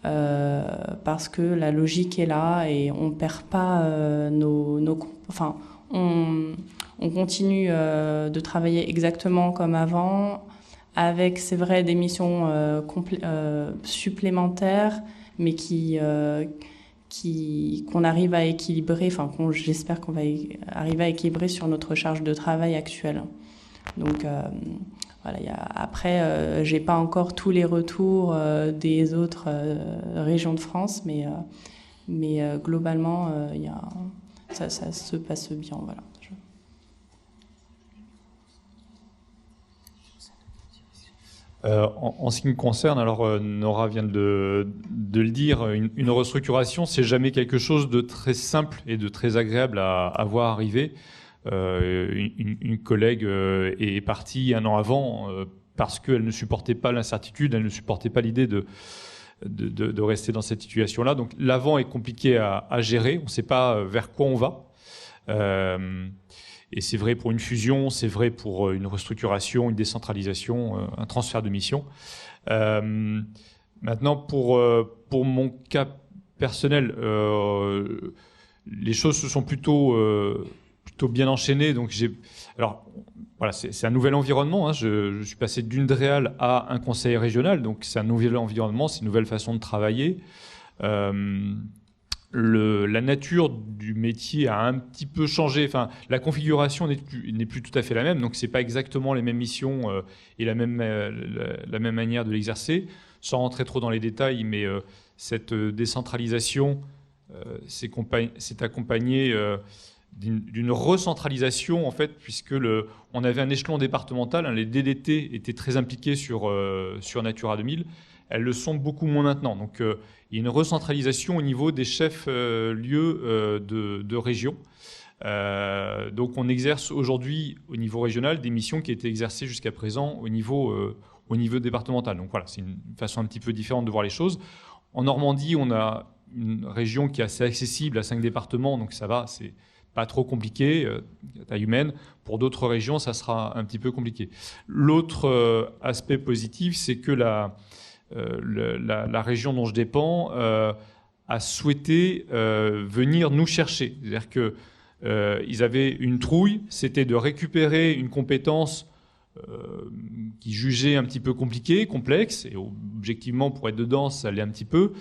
parce que la logique est là et on perd pas enfin on continue de travailler exactement comme avant, avec, c'est vrai, des missions supplémentaires, mais qu'on arrive à équilibrer, enfin j'espère qu'on va arriver à équilibrer sur notre charge de travail actuelle. Donc voilà, après, j'ai pas encore tous les retours des autres régions de France, mais globalement, ça se passe bien, voilà. En ce qui me concerne, alors Nora vient de le dire, une restructuration, c'est jamais quelque chose de très simple et de très agréable à voir arriver. Une collègue est partie un an avant parce qu'elle ne supportait pas l'incertitude, elle ne supportait pas l'idée de rester dans cette situation-là. Donc l'avant est compliqué à gérer, on ne sait pas vers quoi on va. Et c'est vrai pour une fusion, c'est vrai pour une restructuration, une décentralisation, un transfert de mission. Maintenant, pour mon cas personnel, les choses se sont plutôt bien enchaînées. Donc alors voilà, c'est un nouvel environnement. Hein. Je suis passé d'une DREAL à un conseil régional, donc c'est un nouvel environnement, c'est une nouvelle façon de travailler. La nature du métier a un petit peu changé. Enfin, la configuration n'est plus tout à fait la même, donc c'est pas exactement les mêmes missions et la même manière de l'exercer. Sans rentrer trop dans les détails, mais cette décentralisation s'est accompagnée d'une recentralisation en fait, puisque on avait un échelon départemental. Hein, les DDT étaient très impliqués sur Natura 2000. Elles le sont beaucoup moins maintenant. Donc, il y a une recentralisation au niveau des chefs lieux de région. Donc, on exerce aujourd'hui, au niveau régional, des missions qui étaient exercées jusqu'à présent au niveau départemental. Donc, voilà, c'est une façon un petit peu différente de voir les choses. En Normandie, on a une région qui est assez accessible à 5 départements, donc ça va, c'est pas trop compliqué, taille humaine. Pour d'autres régions, ça sera un petit peu compliqué. L'autre aspect positif, c'est que la région dont je dépends a souhaité venir nous chercher. C'est-à-dire qu'ils avaient une trouille, c'était de récupérer une compétence qui jugeait un petit peu compliquée, complexe, et objectivement, pour être dedans, ça l'est un petit peu,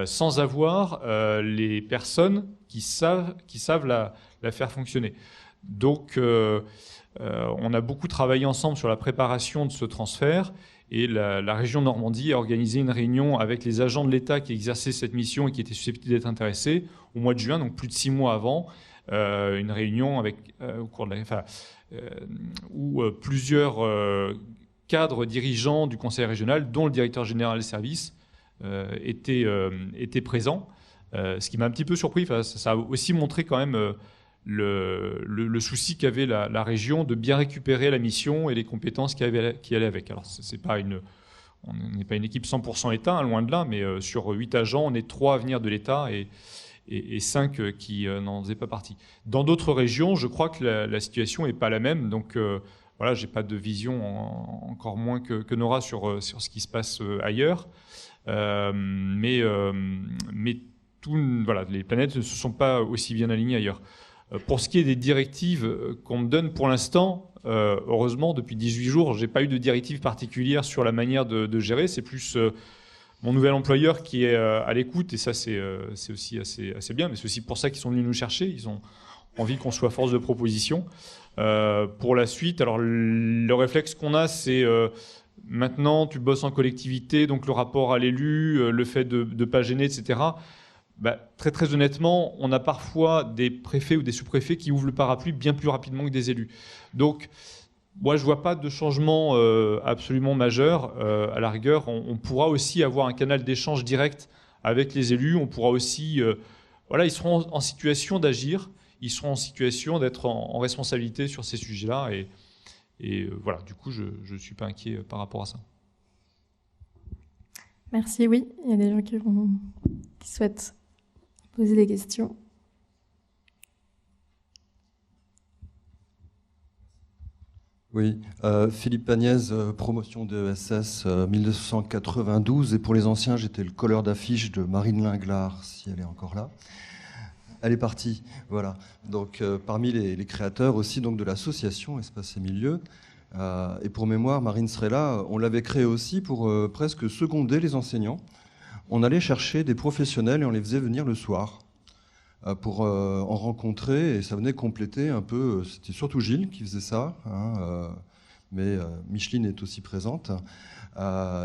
sans avoir les personnes qui savent la faire fonctionner. Donc, on a beaucoup travaillé ensemble sur la préparation de ce transfert. Et la région Normandie a organisé une réunion avec les agents de l'État qui exerçaient cette mission et qui étaient susceptibles d'être intéressés au mois de juin, donc plus de 6 mois avant, une réunion au cours de où plusieurs cadres dirigeants du conseil régional, dont le directeur général des services, étaient présents. Ce qui m'a un petit peu surpris, ça a aussi montré quand même le souci qu'avait la région de bien récupérer la mission et les compétences qui allaient avec. Alors, on n'est pas une équipe 100% État, hein, loin de là, mais sur 8 agents, on est 3 à venir de l'État et 5 qui n'en faisaient pas partie. Dans d'autres régions, je crois que la situation n'est pas la même. Donc, voilà, je n'ai pas de vision, encore moins que Nora, sur ce qui se passe ailleurs. Mais voilà, les planètes ne se sont pas aussi bien alignées ailleurs. Pour ce qui est des directives qu'on me donne pour l'instant, heureusement, depuis 18 jours, je n'ai pas eu de directive particulière sur la manière de gérer. C'est plus mon nouvel employeur qui est à l'écoute, et ça, c'est aussi assez bien. Mais c'est aussi pour ça qu'ils sont venus nous chercher. Ils ont envie qu'on soit force de proposition. Pour la suite, alors le réflexe qu'on a, c'est maintenant, tu bosses en collectivité, donc le rapport à l'élu, le fait de ne pas gêner, etc., très très honnêtement, on a parfois des préfets ou des sous-préfets qui ouvrent le parapluie bien plus rapidement que des élus. Donc, Moi, je ne vois pas de changement absolument majeur. À la rigueur, on pourra aussi avoir un canal d'échange direct avec les élus. On pourra aussi... voilà, ils seront en situation d'agir. Ils seront en situation d'être en responsabilité sur ces sujets-là. Et voilà, du coup, je ne suis pas inquiet par rapport à ça. Merci, oui. Il y a des gens qui souhaitent poser des questions. Oui, Philippe Pagnès, promotion de ESS 1992. Et pour les anciens, j'étais le colleur d'affiche de Marine Linglard, si elle est encore là. Elle est partie, voilà. Donc, parmi les créateurs aussi donc, de l'association Espace et Milieux. Et pour mémoire, Marine serait là. On l'avait créé aussi pour presque seconder les enseignants. On allait chercher des professionnels et on les faisait venir le soir pour en rencontrer. Et ça venait compléter un peu... C'était surtout Gilles qui faisait ça, hein, mais Micheline est aussi présente.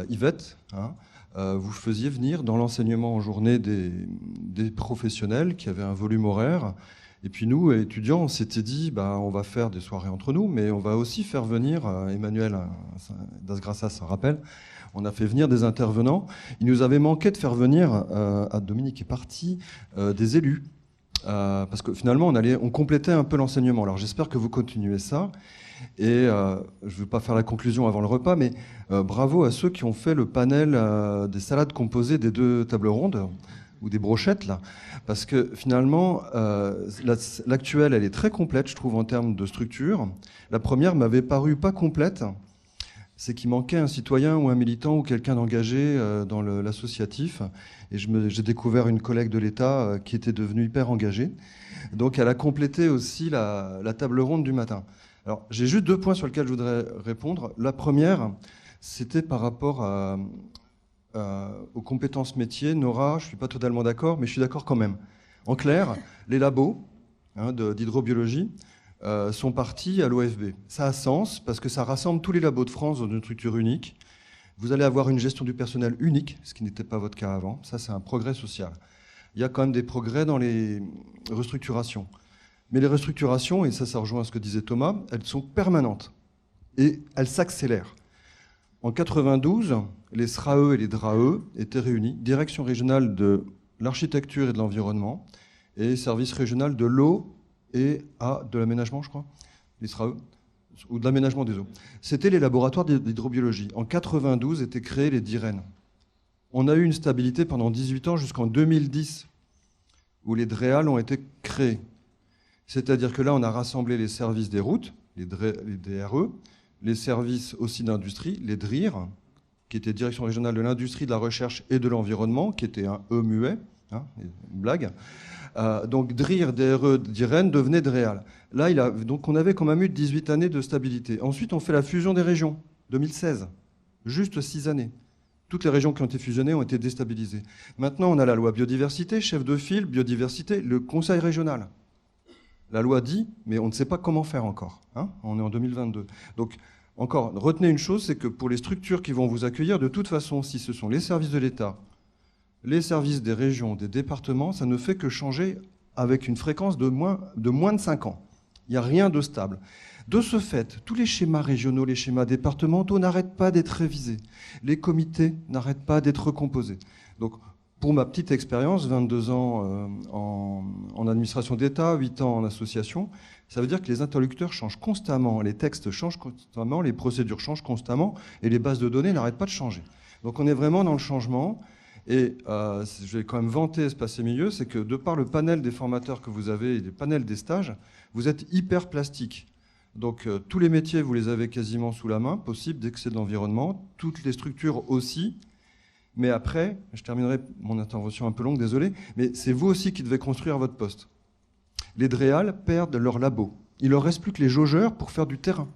Yvette, hein, vous faisiez venir dans l'enseignement en journée des professionnels qui avaient un volume horaire. Et puis nous, étudiants, on s'était dit, on va faire des soirées entre nous, mais on va aussi faire venir, Emmanuel Dasgrassas s'en rappelle, on a fait venir des intervenants. Il nous avait manqué de faire venir, Dominique est parti, des élus. Parce que finalement, on complétait un peu l'enseignement. Alors j'espère que vous continuez ça. Et je ne veux pas faire la conclusion avant le repas, mais bravo à ceux qui ont fait le panel des salades composées des 2 tables rondes, ou des brochettes, là. Parce que finalement, l'actuelle, elle est très complète, je trouve, en termes de structure. La première m'avait paru pas complète. C'est qu'il manquait un citoyen ou un militant ou quelqu'un d'engagé dans l'associatif. Et j'ai découvert une collègue de l'État qui était devenue hyper engagée. Donc elle a complété aussi la table ronde du matin. Alors j'ai juste 2 points sur lesquels je voudrais répondre. La première, c'était par rapport aux compétences métiers. Nora, je ne suis pas totalement d'accord, mais je suis d'accord quand même. En clair, les labos d'hydrobiologie sont partis à l'OFB. Ça a sens parce que ça rassemble tous les labos de France dans une structure unique. Vous allez avoir une gestion du personnel unique, ce qui n'était pas votre cas avant. Ça, c'est un progrès social. Il y a quand même des progrès dans les restructurations. Mais les restructurations, et ça rejoint ce que disait Thomas, elles sont permanentes et elles s'accélèrent. En 92, les SRAE et les DRAE étaient réunis, Direction régionale de l'architecture et de l'environnement et Service régional de l'eau et de l'aménagement, je crois, les SRAE, ou de l'aménagement des eaux. C'était les laboratoires d'hydrobiologie. En 92 étaient créés les DIREN. On a eu une stabilité pendant 18 ans jusqu'en 2010, où les DREAL ont été créés. C'est-à-dire que là, on a rassemblé les services des routes, les DRE, les services aussi d'industrie, les DRIR, qui était Direction régionale de l'industrie, de la recherche et de l'environnement, qui était un E muet, hein, une blague. Donc DRIR, DRE, DIREN devenaient DREAL. Là, donc on avait quand même eu 18 années de stabilité. Ensuite, on fait la fusion des régions, 2016, juste 6 années. Toutes les régions qui ont été fusionnées ont été déstabilisées. Maintenant, on a la loi biodiversité, chef de file, biodiversité, le conseil régional. La loi dit, mais on ne sait pas comment faire encore. Hein, on est en 2022. Donc, encore, retenez une chose, c'est que pour les structures qui vont vous accueillir, de toute façon, si ce sont les services de l'État, les services des régions, des départements, ça ne fait que changer avec une fréquence de moins de 5 ans. Il n'y a rien de stable. De ce fait, tous les schémas régionaux, les schémas départementaux n'arrêtent pas d'être révisés. Les comités n'arrêtent pas d'être recomposés. Donc, pour ma petite expérience, 22 ans en administration d'État, 8 ans en association, ça veut dire que les interlocuteurs changent constamment, les textes changent constamment, les procédures changent constamment et les bases de données n'arrêtent pas de changer. Donc on est vraiment dans le changement. Et je vais quand même vanter Espace et Milieux, c'est que de par le panel des formateurs que vous avez et les panels des stages, vous êtes hyper plastique. Donc tous les métiers, vous les avez quasiment sous la main, possible dès que c'est de l'environnement, toutes les structures aussi. Mais après, je terminerai mon intervention un peu longue, désolé, mais c'est vous aussi qui devez construire votre poste. Les DREAL perdent leur labo. Il leur reste plus que les jaugeurs pour faire du terrain.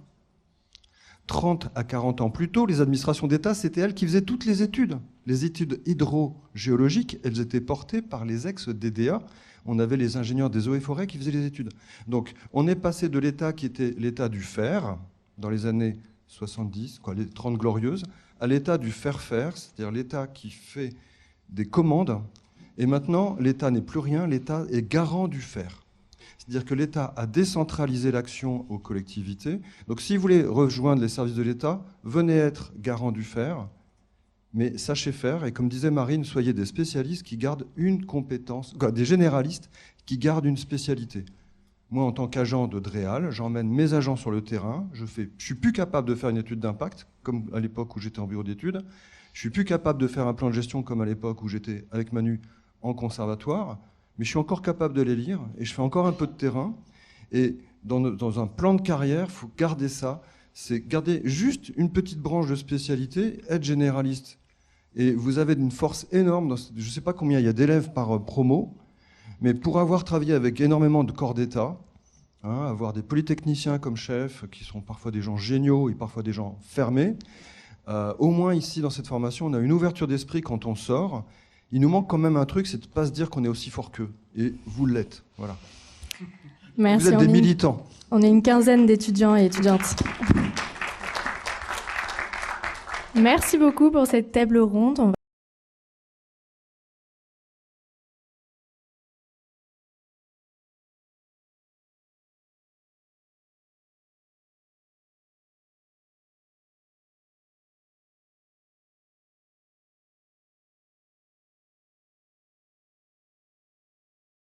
30 à 40 ans plus tôt, les administrations d'État, c'était elles qui faisaient toutes les études. Les études hydrogéologiques, elles étaient portées par les ex-DDA. On avait les ingénieurs des eaux et forêts qui faisaient les études. Donc, on est passé de l'État qui était l'État du fer, dans les années 70, les 30 glorieuses, à l'État du faire-faire, c'est-à-dire l'État qui fait des commandes. Et maintenant, l'État n'est plus rien, l'État est garant du faire. C'est-à-dire que l'État a décentralisé l'action aux collectivités. Donc si vous voulez rejoindre les services de l'État, venez être garant du faire, mais sachez faire. Et comme disait Marine, soyez des spécialistes qui gardent une compétence, des généralistes qui gardent une spécialité. Moi, en tant qu'agent de DREAL, j'emmène mes agents sur le terrain. Je suis plus capable de faire une étude d'impact, comme à l'époque où j'étais en bureau d'études. Je suis plus capable de faire un plan de gestion, comme à l'époque où j'étais avec Manu en conservatoire. Mais je suis encore capable de les lire et je fais encore un peu de terrain. Et dans un plan de carrière, il faut garder ça. C'est garder juste une petite branche de spécialité, être généraliste. Et vous avez une force énorme. Je ne sais pas combien il y a d'élèves par promo, mais pour avoir travaillé avec énormément de corps d'État, avoir des polytechniciens comme chefs, qui sont parfois des gens géniaux et parfois des gens fermés, au moins ici dans cette formation, on a une ouverture d'esprit quand on sort. Il nous manque quand même un truc, c'est de ne pas se dire qu'on est aussi fort qu'eux. Et vous l'êtes. Voilà. Merci. Vous êtes des militants. On est une quinzaine d'étudiants et étudiantes. Merci beaucoup pour cette table ronde.